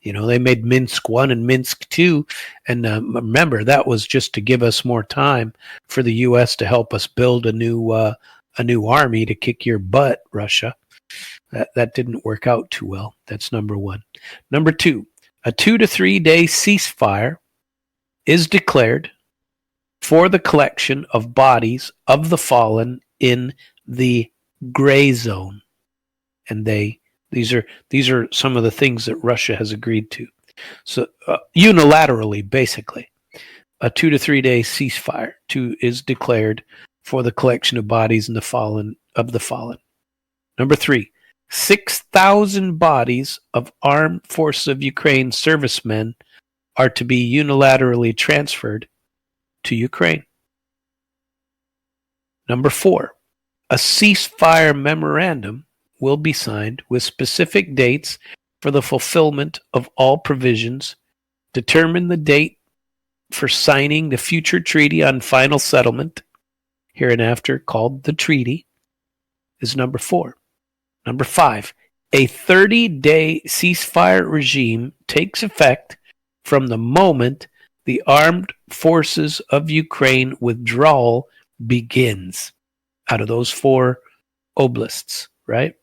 They made Minsk 1 and Minsk 2. And remember, that was just to give us more time for the U.S. to help us build a new army to kick your butt, Russia. That didn't work out too well. That's number one. Number two, a 2 to 3 day ceasefire is declared for the collection of bodies of the fallen in the gray zone. And these are some of the things that Russia has agreed to. So unilaterally, basically, a 2 to 3 day ceasefire is declared for the collection of bodies in the fallen. Number three, 6,000 bodies of Armed Forces of Ukraine servicemen are to be unilaterally transferred to Ukraine. Number four, a ceasefire memorandum will be signed with specific dates for the fulfillment of all provisions. Determine the date for signing the future treaty on final settlement, hereinafter called the treaty, is number four. Number five, a 30-day ceasefire regime takes effect from the moment the Armed Forces of Ukraine withdrawal begins out of those four oblasts, right?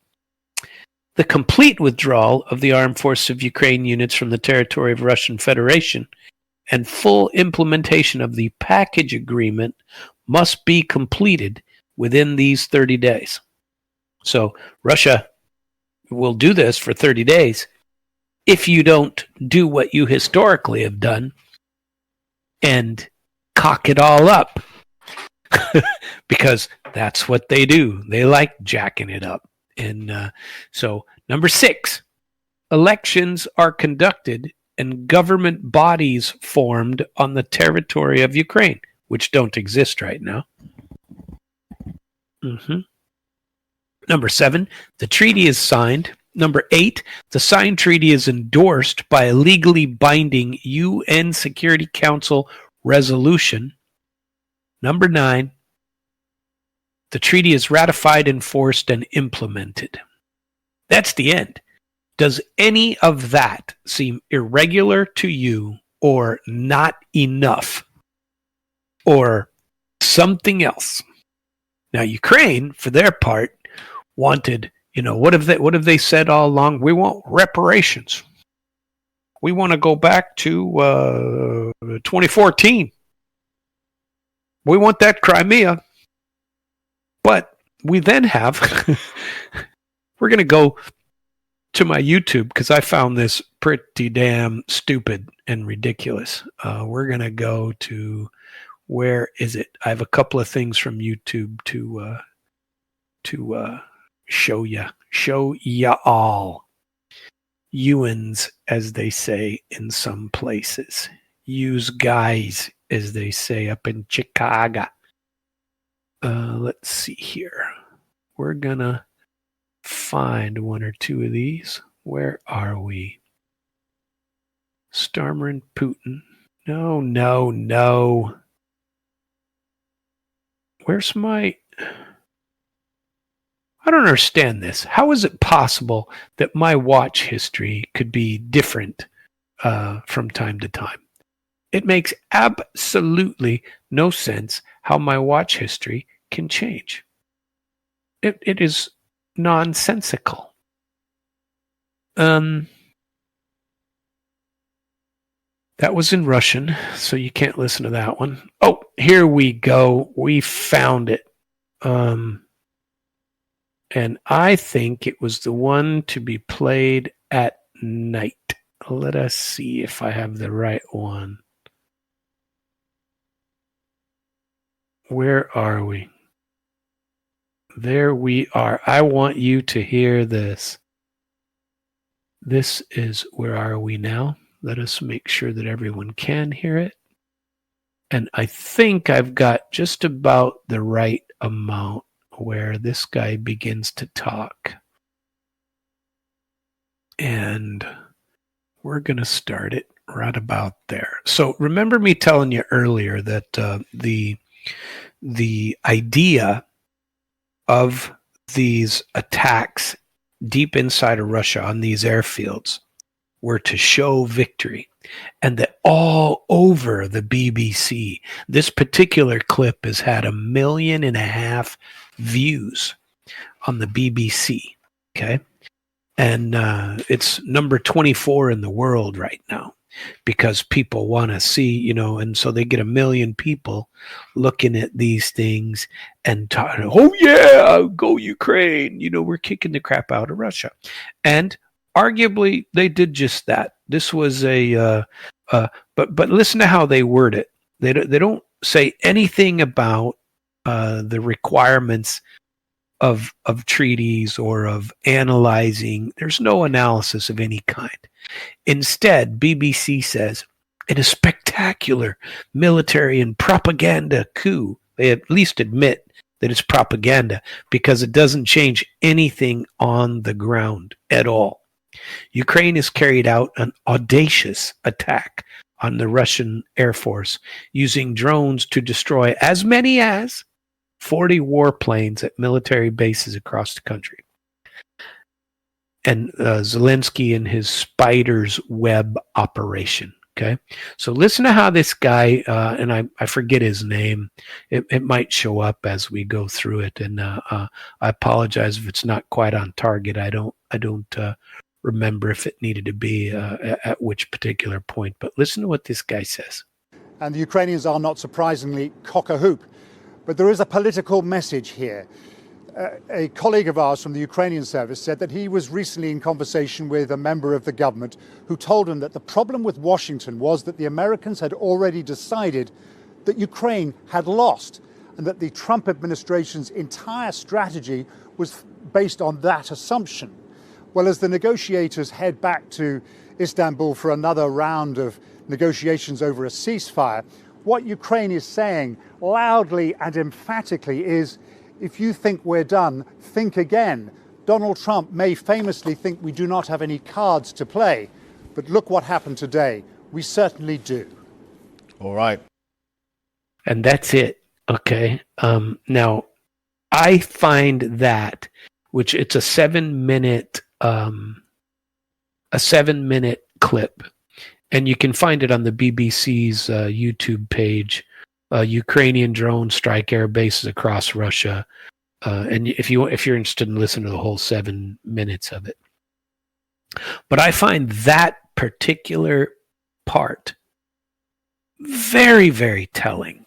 The complete withdrawal of the Armed Forces of Ukraine units from the territory of Russian Federation and full implementation of the package agreement must be completed within these 30 days. So Russia will do this for 30 days if you don't do what you historically have done and cock it all up. Because that's what they do. They like jacking it up. And so, number six, elections are conducted and government bodies formed on the territory of Ukraine, which don't exist right now. Number seven, the treaty is signed. Number eight, the signed treaty is endorsed by a legally binding UN Security Council resolution. Number nine, the treaty is ratified, enforced, and implemented. That's the end. Does any of that seem irregular to you, or not enough, or something else? Now, Ukraine, for their part, wanted, what have they said all along? We want reparations. We want to go back to 2014. We want that Crimea. But we then have, we're going to go to my YouTube because I found this pretty damn stupid and ridiculous. We're going to go to, where is it? I have a couple of things from YouTube to show ya all. Ewans, as they say in some places. Use guys, as they say up in Chicago. Let's see here. We're gonna find one or two of these. Where are we? Starmer and Putin. No. Where's my... I don't understand this. How is it possible that my watch history could be different from time to time? It makes absolutely no sense how my watch history can change. It is nonsensical. That was in Russian, so you can't listen to that one. Oh, here we go. We found it. And I think it was the one to be played at night. Let us see if I have the right one. Where are we? There we are. I want you to hear this. This is Where Are We Now? Let us make sure that everyone can hear it. And I think I've got just about the right amount where this guy begins to talk. And we're going to start it right about there. So remember me telling you earlier that the idea of these attacks deep inside of Russia on these airfields were to show victory, and that all over the BBC, this particular clip has had 1.5 million views on the BBC. Okay. And it's number 24 in the world right now because people want to see, and so they get 1 million people looking at these things and talking, oh yeah, go Ukraine, we're kicking the crap out of Russia. And arguably they did just that. This was but listen to how they word it. They don't say anything about the requirements of treaties or of analyzing. There's no analysis of any kind. Instead, BBC says, in a spectacular military and propaganda coup, they at least admit that it's propaganda because it doesn't change anything on the ground at all. Ukraine has carried out an audacious attack on the Russian Air Force using drones to destroy as many as 40 warplanes at military bases across the country. And Zelensky and his spider's web operation. Okay. So listen to how this guy, and I forget his name. It might show up as we go through it. And I apologize if it's not quite on target. I don't remember if it needed to be at which particular point. But listen to what this guy says. And the Ukrainians are not surprisingly cock-a-hoop. But there is a political message here. A colleague of ours from the Ukrainian service said that he was recently in conversation with a member of the government who told him that the problem with Washington was that the Americans had already decided that Ukraine had lost and that the Trump administration's entire strategy was based on that assumption. Well, as the negotiators head back to Istanbul for another round of negotiations over a ceasefire, what Ukraine is saying loudly and emphatically is, if you think we're done, think again. Donald Trump may famously think we do not have any cards to play, but look what happened today. We certainly do. All right. And that's it. Okay. Now, I find that, which it's a 7-minute clip. And you can find it on the BBC's YouTube page. Ukrainian drones strike air bases across Russia. And if you're interested in listening to the whole 7 minutes of it. But I find that particular part very, very telling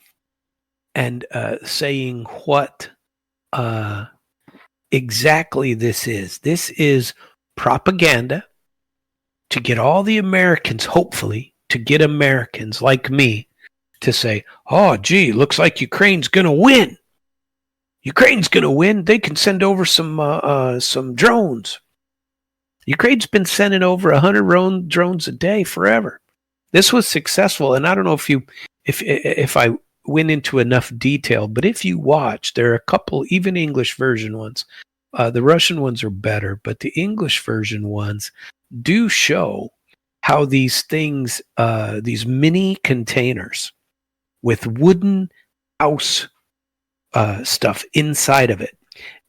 and saying what exactly this is. This is propaganda to get all the Americans, hopefully, to get Americans like me to say, oh, gee, looks like Ukraine's going to win. Ukraine's going to win. They can send over some drones. Ukraine's been sending over 100 drones a day forever. This was successful, and I don't know if I went into enough detail, but if you watch, there are a couple, even English version ones. The Russian ones are better, but the English version ones do show how these things, these mini containers with wooden house stuff inside of it,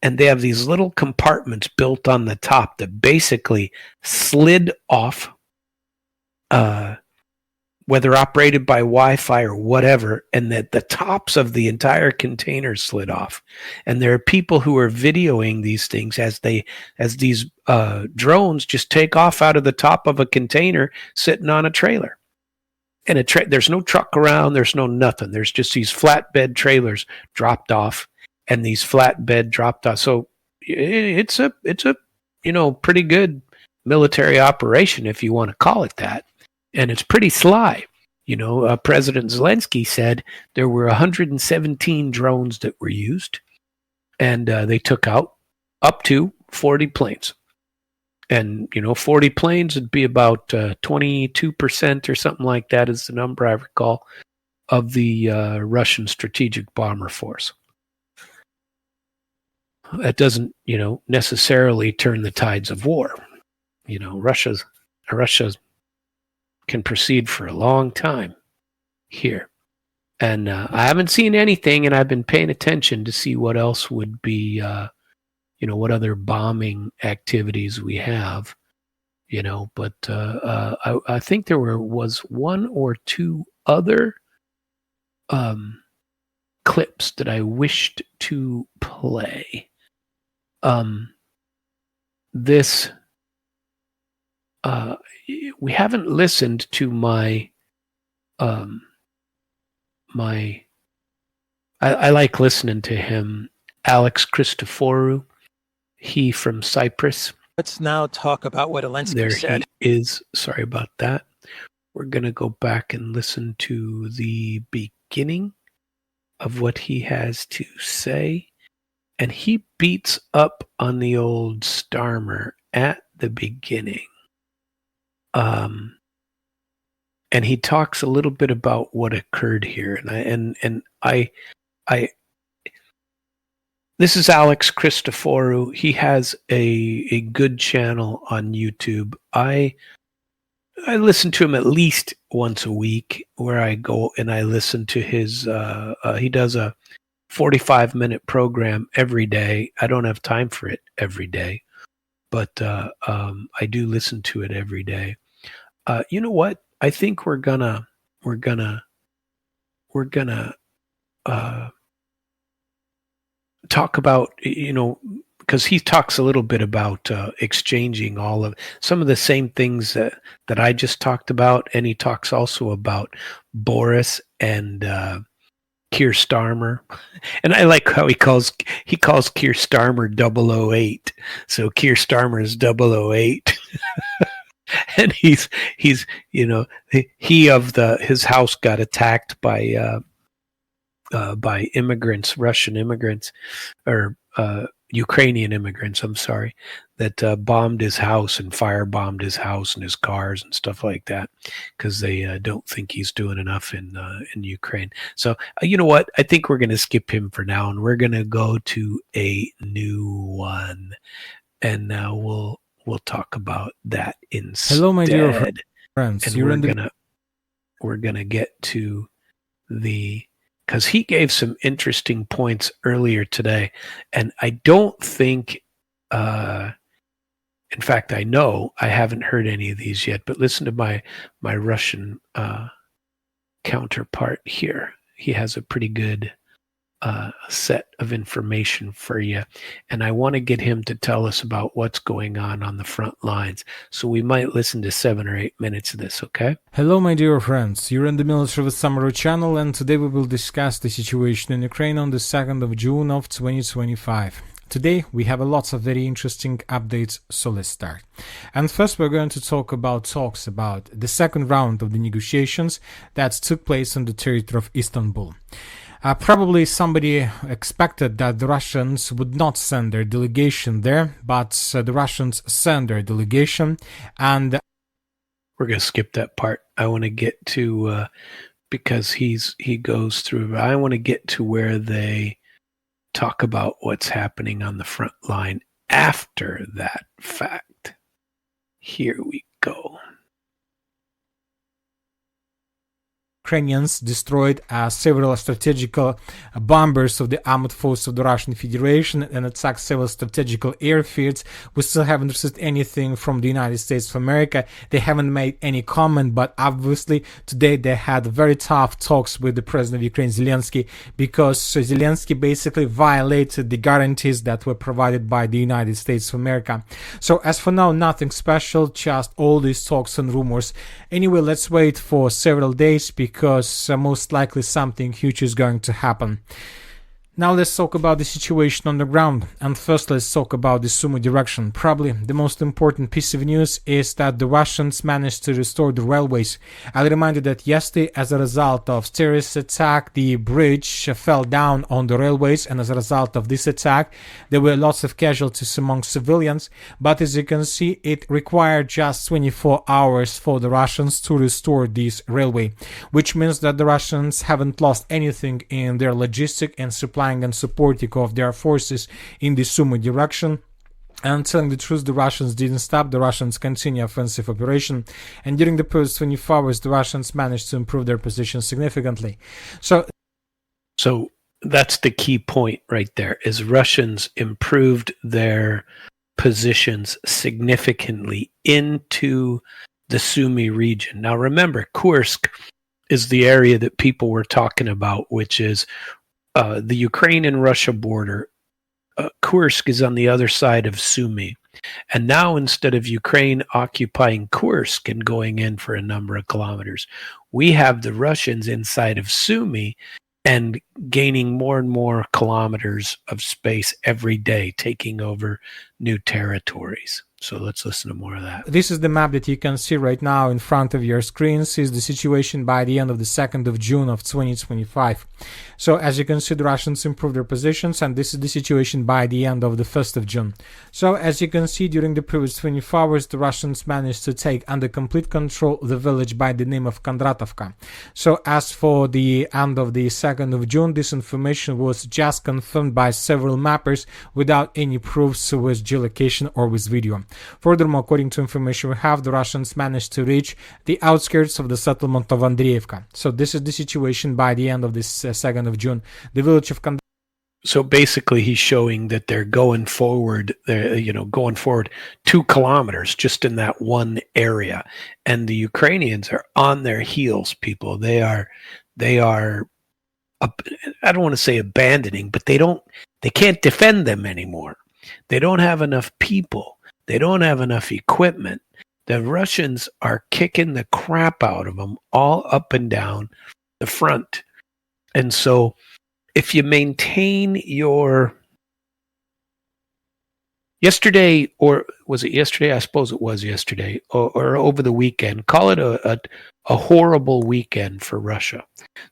and they have these little compartments built on the top that basically slid off, whether operated by Wi-Fi or whatever, and that the tops of the entire container slid off. And there are people who are videoing these things as these drones just take off out of the top of a container sitting on a trailer. And there's no truck around, there's no nothing. There's just these flatbed trailers dropped off, and these flatbed dropped off. So it's a pretty good military operation, if you want to call it that. And it's pretty sly. President Zelensky said there were 117 drones that were used, and they took out up to 40 planes. And, 40 planes would be about 22% or something like that is the number I recall of the Russian strategic bomber force. That doesn't, necessarily turn the tides of war. Russia can proceed for a long time here. And I haven't seen anything, and I've been paying attention to see what else would be, what other bombing activities we have. But I think there was one or two other clips that I wished to play. This we haven't listened to my I like listening to him, Alex Christoforou. He from Cyprus. Let's now talk about what Zelensky There said. he is. Sorry about that. We're going to go back and listen to the beginning of what he has to say. And he beats up on the old Starmer at the beginning. And he talks a little bit about what occurred here. And I this is Alex Christoforou. He has a good channel on YouTube. I listen to him at least once a week, where I go and I listen to his he does a 45-minute program every day. I don't have time for it every day, but I do listen to it every day. You know what? I think we're gonna talk about, because he talks a little bit about exchanging all of some of the same things that I just talked about, and he talks also about Boris and Keir Starmer. And I like how he calls Keir Starmer 008. So Keir Starmer is 008. And he's his house got attacked by immigrants, Russian immigrants, or Ukrainian immigrants, I'm sorry, that bombed his house and firebombed his house and his cars and stuff like that, because they don't think he's doing enough in Ukraine. So you know what? I think we're going to skip him for now, and we're going to go to a new one, and now we'll talk about that instead. Hello, my dear friends. And we're gonna get to because he gave some interesting points earlier today, and I don't think, in fact, I know I haven't heard any of these yet, but listen to my Russian counterpart here. He has a pretty good set of information for you, and I want to get him to tell us about what's going on the front lines. So we might listen to 7 or 8 minutes of this, okay? Hello, my dear friends. You're in the Military with Summary channel, and today we will discuss the situation in Ukraine on the 2nd of June of 2025. Today we have lots of very interesting updates, so let's start. And first we're going to talk about talks about the second round of the negotiations that took place on the territory of Istanbul. Probably somebody expected that the Russians would not send their delegation there, but the Russians sent their delegation, and we're going to skip that part. I want to get to, because he goes through, I want to get to where they talk about what's happening on the front line after that fact. Here we go. Ukrainians destroyed several strategical bombers of the armed forces of the Russian Federation and attacked several strategical airfields. We still haven't received anything from the United States of America. They haven't made any comment, but obviously today they had very tough talks with the president of Ukraine, Zelensky, because Zelensky basically violated the guarantees that were provided by the United States of America. So as for now, nothing special, just all these talks and rumors. Anyway, let's wait for several days, because most likely something huge is going to happen. Now let's talk about the situation on the ground, and first let's talk about the Sumy direction. Probably the most important piece of news is that the Russians managed to restore the railways. I'll remind you that yesterday, as a result of terrorist attack, the bridge fell down on the railways, and as a result of this attack there were lots of casualties among civilians, but as you can see, it required just 24 hours for the Russians to restore this railway, which means that the Russians haven't lost anything in their logistic and supply and supporting of their forces in the Sumy direction. And telling the truth, the Russians didn't stop. The Russians continue offensive operation, and during the first 24 hours the Russians managed to improve their position significantly. So that's the key point right there, is Russians improved their positions significantly into the Sumy region. Now, remember, Kursk is the area that people were talking about, which is the Ukraine and Russia border. Kursk is on the other side of Sumy. And now, instead of Ukraine occupying Kursk and going in for a number of kilometers, we have the Russians inside of Sumy and gaining more and more kilometers of space every day, taking over new territories. So let's listen to more of that. This is the map that you can see right now in front of your screens. Is the situation by the end of the 2nd of June of 2025. So as you can see, the Russians improved their positions, and this is the situation by the end of the 1st of June. So as you can see, during the previous 24 hours, the Russians managed to take under complete control the village by the name of Kondratovka. So as for the end of the 2nd of June, this information was just confirmed by several mappers without any proofs with geolocation or with video. Furthermore, according to information we have, the Russians managed to reach the outskirts of the settlement of Andreevka. So this is the situation by the end of this 2nd of June. The village of Kondratovka. So basically, he's showing that they're going forward. They're going forward 2 kilometers just in that one area, and the Ukrainians are on their heels. People, they are. I don't want to say abandoning, but they can't defend them anymore. They don't have enough people. They don't have enough equipment. The Russians are kicking the crap out of them all up and down the front. And so if you maintain your yesterday, or was it yesterday? I suppose it was yesterday, or over the weekend, call it a horrible weekend for Russia.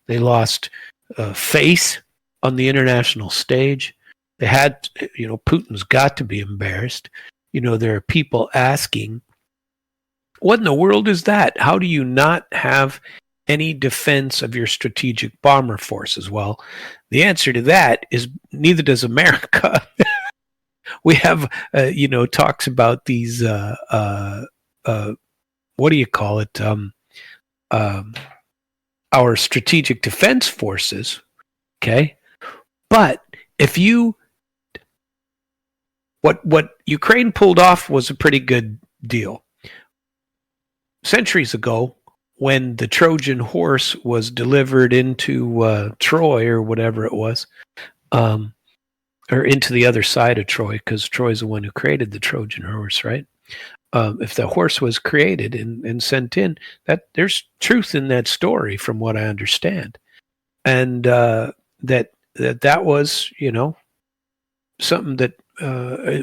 They lost face on the international stage. They had, Putin's got to be embarrassed. There are people asking, what in the world is that? How do you not have any defense of your strategic bomber forces? Well, the answer to that is neither does America. We have, talks about these, what do you call it? Our strategic defense forces. Okay. But if what Ukraine pulled off was a pretty good deal. Centuries ago, when the Trojan horse was delivered into Troy or whatever it was, or into the other side of Troy, because Troy's the one who created the Trojan horse, right? If the horse was created and sent in, that there's truth in that story, from what I understand, and that was something that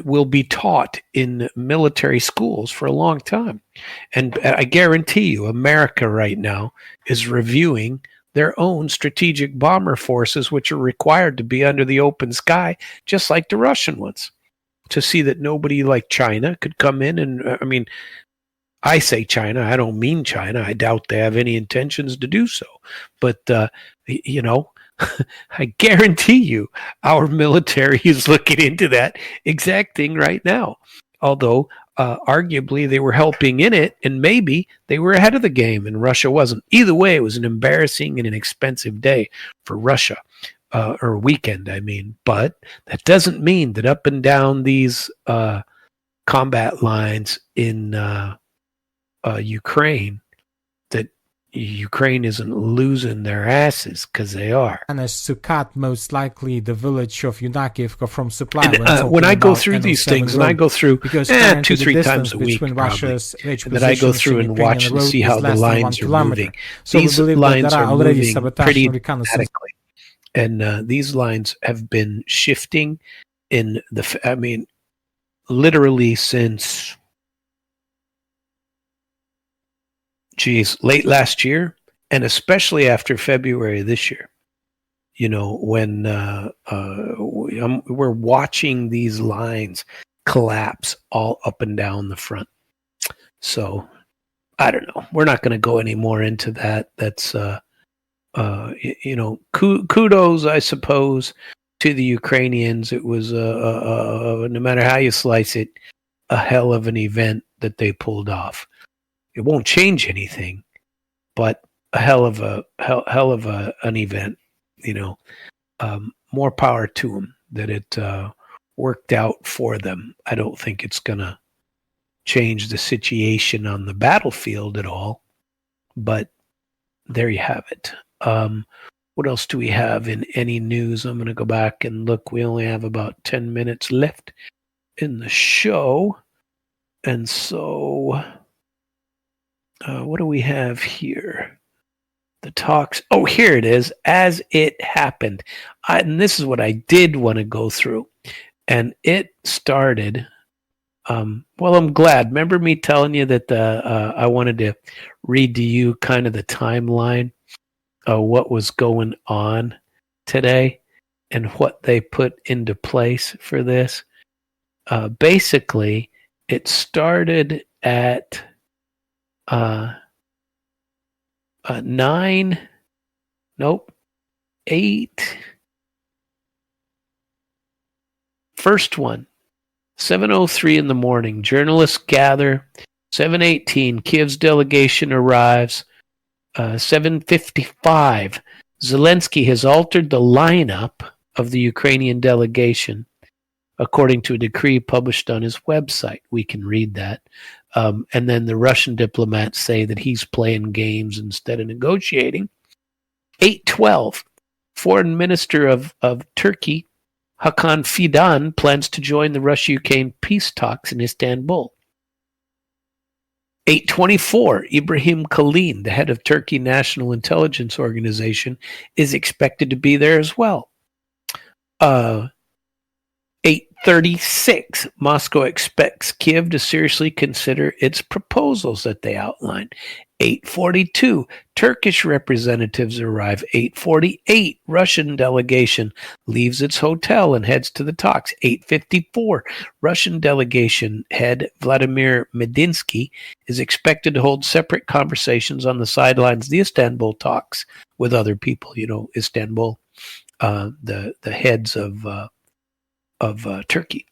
will be taught in military schools for a long time. And I guarantee you, America right now is reviewing their own strategic bomber forces, which are required to be under the open sky, just like the Russian ones, to see that nobody like China could come in. And I say China, I don't mean China. I doubt they have any intentions to do so. But, I guarantee you our military is looking into that exact thing right now. Although, arguably, they were helping in it, and maybe they were ahead of the game and Russia wasn't. Either way, it was an embarrassing and an expensive day for Russia, or weekend, I mean. But that doesn't mean that up and down these combat lines in Ukraine, Ukraine isn't losing their asses, because they are. Managed to cut most likely the village of Yunakivka from supply. And, when I go through these things, and I go through 2-3 times a week, probably, that I go through and watch and see how the lines are moving. So these lines are moving pretty dramatically. And these lines have been shifting literally since late last year, and especially after February this year, when we're watching these lines collapse all up and down the front. So I don't know. We're not going to go any more into that. That's, kudos, I suppose, to the Ukrainians. It was, no matter how you slice it, a hell of an event that they pulled off. It won't change anything, but a hell of an event. More power to them that it worked out for them. I don't think it's going to change the situation on the battlefield at all, but there you have it. What else do we have in any news? I'm going to go back and look. We only have about 10 minutes left in the show. And so, what do we have here? The talks. Oh, here it is. As it happened. And this is what I did want to go through. And it started. Well, I'm glad. Remember me telling you that I wanted to read to you kind of the timeline of what was going on today and what they put into place for this. Basically, it started at 8. First one, 7:03 in the morning. Journalists gather. 7:18, Kiev's delegation arrives. 7:55, Zelensky has altered the lineup of the Ukrainian delegation according to a decree published on his website. We can read that. And then the Russian diplomats say that he's playing games instead of negotiating. 8:12, Foreign Minister of Turkey, Hakan Fidan, plans to join the Russia-Ukraine peace talks in Istanbul. 8:24, Ibrahim Kalin, the head of Turkey National Intelligence Organization, is expected to be there as well. 8:36, Moscow expects Kiev to seriously consider its proposals that they outlined. 8:42, Turkish representatives arrive. 8:48, Russian delegation leaves its hotel and heads to the talks. 8:54, Russian delegation head Vladimir Medinsky is expected to hold separate conversations on the sidelines of the Istanbul talks with other people. You know, Istanbul, the heads of Turkey.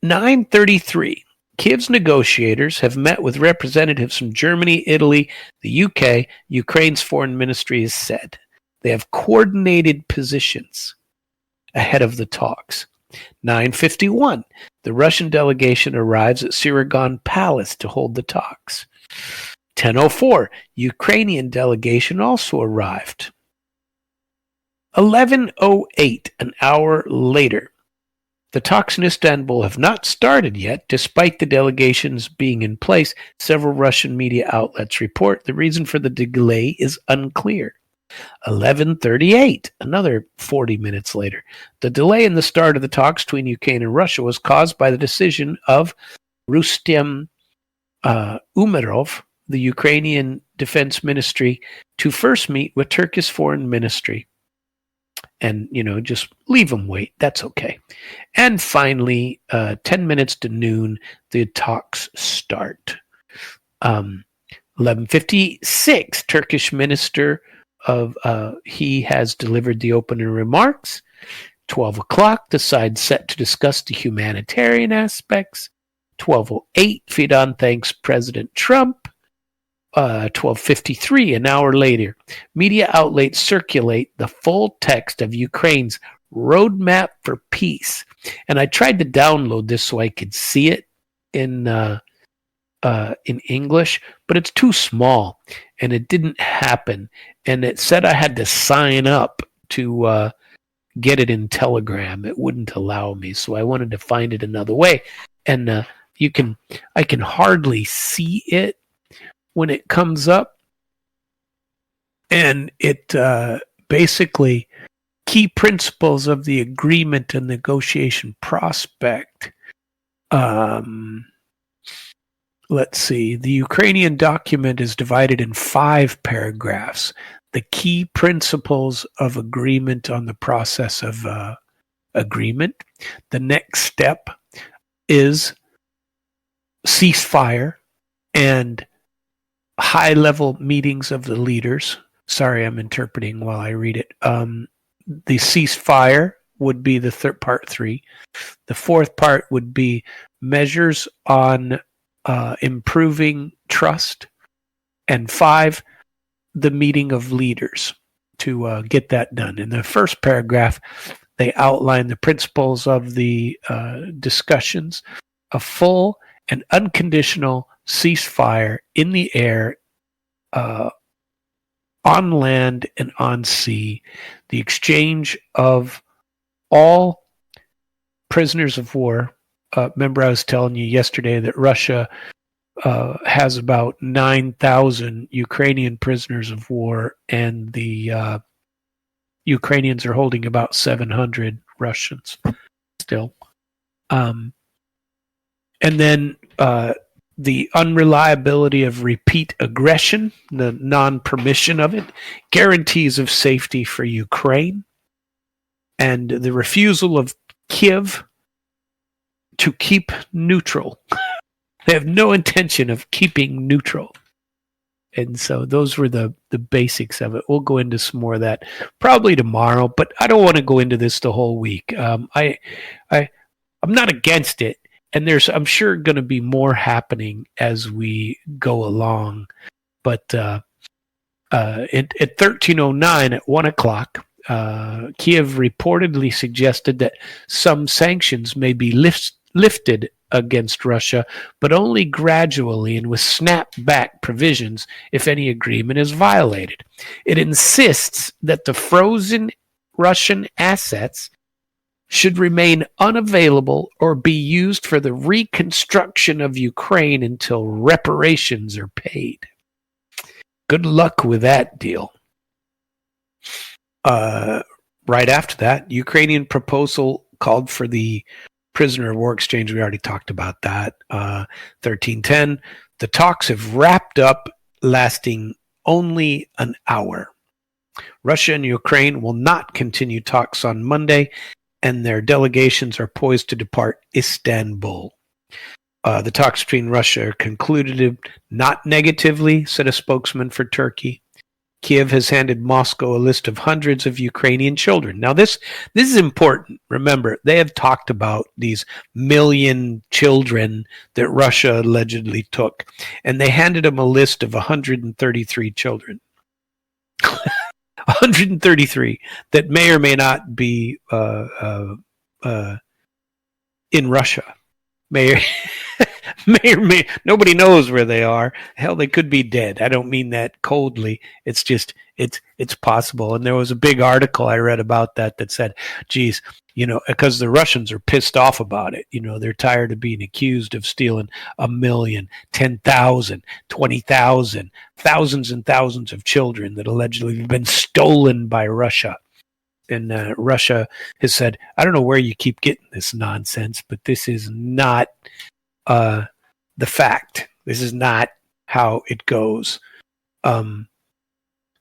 9:33. Kiev's negotiators have met with representatives from Germany, Italy, the UK, Ukraine's foreign ministry has said. They have coordinated positions ahead of the talks. 9:51. The Russian delegation arrives at Sirigan Palace to hold the talks. 10:04. Ukrainian delegation also arrived. 11:08. An hour later. The talks in Istanbul have not started yet, despite the delegations being in place. Several Russian media outlets report the reason for the delay is unclear. 11:38, another 40 minutes later. The delay in the start of the talks between Ukraine and Russia was caused by the decision of Rustem Umerov, the Ukrainian Defense Ministry, to first meet with Turkish Foreign Ministry. And, just leave them wait. That's okay. And finally, 10 minutes to noon, the talks start. 11:56, Turkish minister he has delivered the opening remarks. 12 o'clock, the side set to discuss the humanitarian aspects. 12:08, Fidan thanks President Trump. 12:53, an hour later, media outlets circulate the full text of Ukraine's roadmap for peace. And I tried to download this so I could see it in English, but it's too small, and it didn't happen. And it said I had to sign up to get it in Telegram. It wouldn't allow me, so I wanted to find it another way. And I can hardly see it when it comes up, and it basically key principles of the agreement and negotiation prospect. Let's see. The Ukrainian document is divided in 5 paragraphs. The key principles of agreement on the process of agreement. The next step is ceasefire and high-level meetings of the leaders. Sorry, I'm interpreting while I read it. The ceasefire would be the part 3. The 4th part would be measures on improving trust. And 5, the meeting of leaders to get that done. In the first paragraph, They outline the principles of the discussions: a full and unconditional ceasefire in the air, on land and on sea, the exchange of all prisoners of war. Remember, I was telling you yesterday that Russia has about 9,000 Ukrainian prisoners of war, and the Ukrainians are holding about 700 Russians still. And then the unreliability of repeat aggression, the non-permission of it, guarantees of safety for Ukraine, and the refusal of Kiev to keep neutral. They have no intention of keeping neutral. And so those were the basics of it. We'll go into some more of that probably tomorrow, but I don't want to go into this the whole week. I'm not against it, and I'm sure going to be more happening as we go along. But at 13:09 at 1 o'clock, Kiev reportedly suggested that some sanctions may be lifted against Russia, but only gradually and with snap-back provisions if any agreement is violated. It insists that the frozen Russian assets should remain unavailable or be used for the reconstruction of Ukraine until reparations are paid. Good luck with that deal. Right after that, Ukrainian proposal called for the prisoner of war exchange. We already talked about that. 13:10. The talks have wrapped up, lasting only an hour. Russia and Ukraine will not continue talks on Monday, and their delegations are poised to depart Istanbul. The talks between Russia are concluded not negatively, said a spokesman for Turkey. Kiev has handed Moscow a list of hundreds of Ukrainian children. Now, this is important. Remember, they have talked about these million children that Russia allegedly took, and they handed them a list of 133 children. 133 that may or may not be in Russia. Nobody knows where they are. Hell, they could be dead. I don't mean that coldly. It's just it's possible. And there was a big article I read about that said, geez, because the Russians are pissed off about it. They're tired of being accused of stealing 1 million, 10,000, 20,000, thousands and thousands of children that allegedly have been stolen by Russia. And Russia has said, I don't know where you keep getting this nonsense, but this is not the fact. This is not how it goes.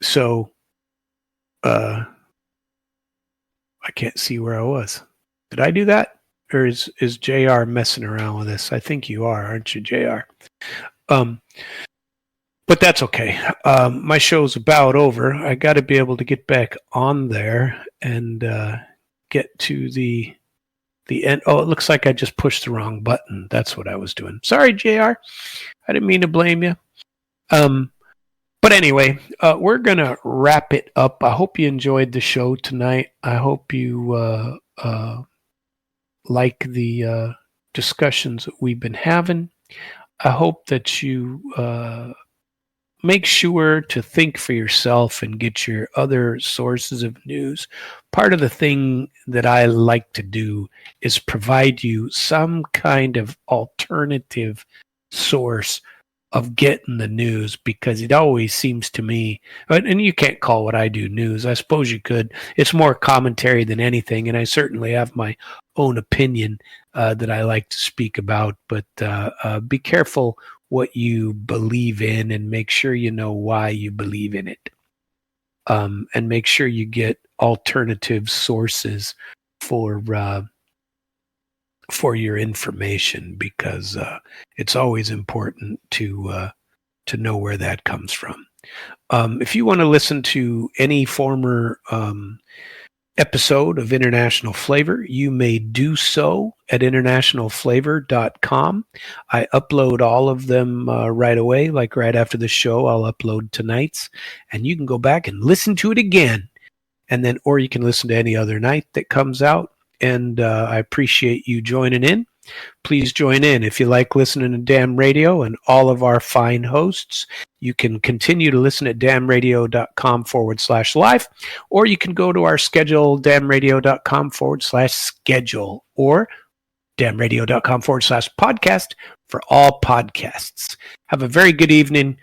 So I can't see where I was. Did I do that? Or is JR messing around with this? I think you are, aren't you, JR? But that's okay. My show's about over. I got to be able to get back on there and get to the end. Oh, it looks like I just pushed the wrong button. That's what I was doing. Sorry, JR. I didn't mean to blame you. But anyway, we're going to wrap it up. I hope you enjoyed the show tonight. I hope you like the discussions that we've been having. I hope that you make sure to think for yourself and get your other sources of news. Part of the thing that I like to do is provide you some kind of alternative source of getting the news, because it always seems to me, and you can't call what I do news. I suppose you could. It's more commentary than anything, and I certainly have my own opinion that I like to speak about, but be careful what you believe in, and make sure you know why you believe in it, and make sure you get alternative sources for your information, because it's always important to know where that comes from. If you want to listen to any former episode of International Flavor, you may do so at internationalflavor.com. I upload all of them right away, like right after the show. I'll upload tonight's, and you can go back and listen to it again and then, or you can listen to any other night that comes out. And I appreciate you joining in. Please join in. If you like listening to Damn Radio and all of our fine hosts, you can continue to listen at damnradio.com/live, or you can go to our schedule, damnradio.com/schedule, or damnradio.com/podcast for all podcasts. Have a very good evening.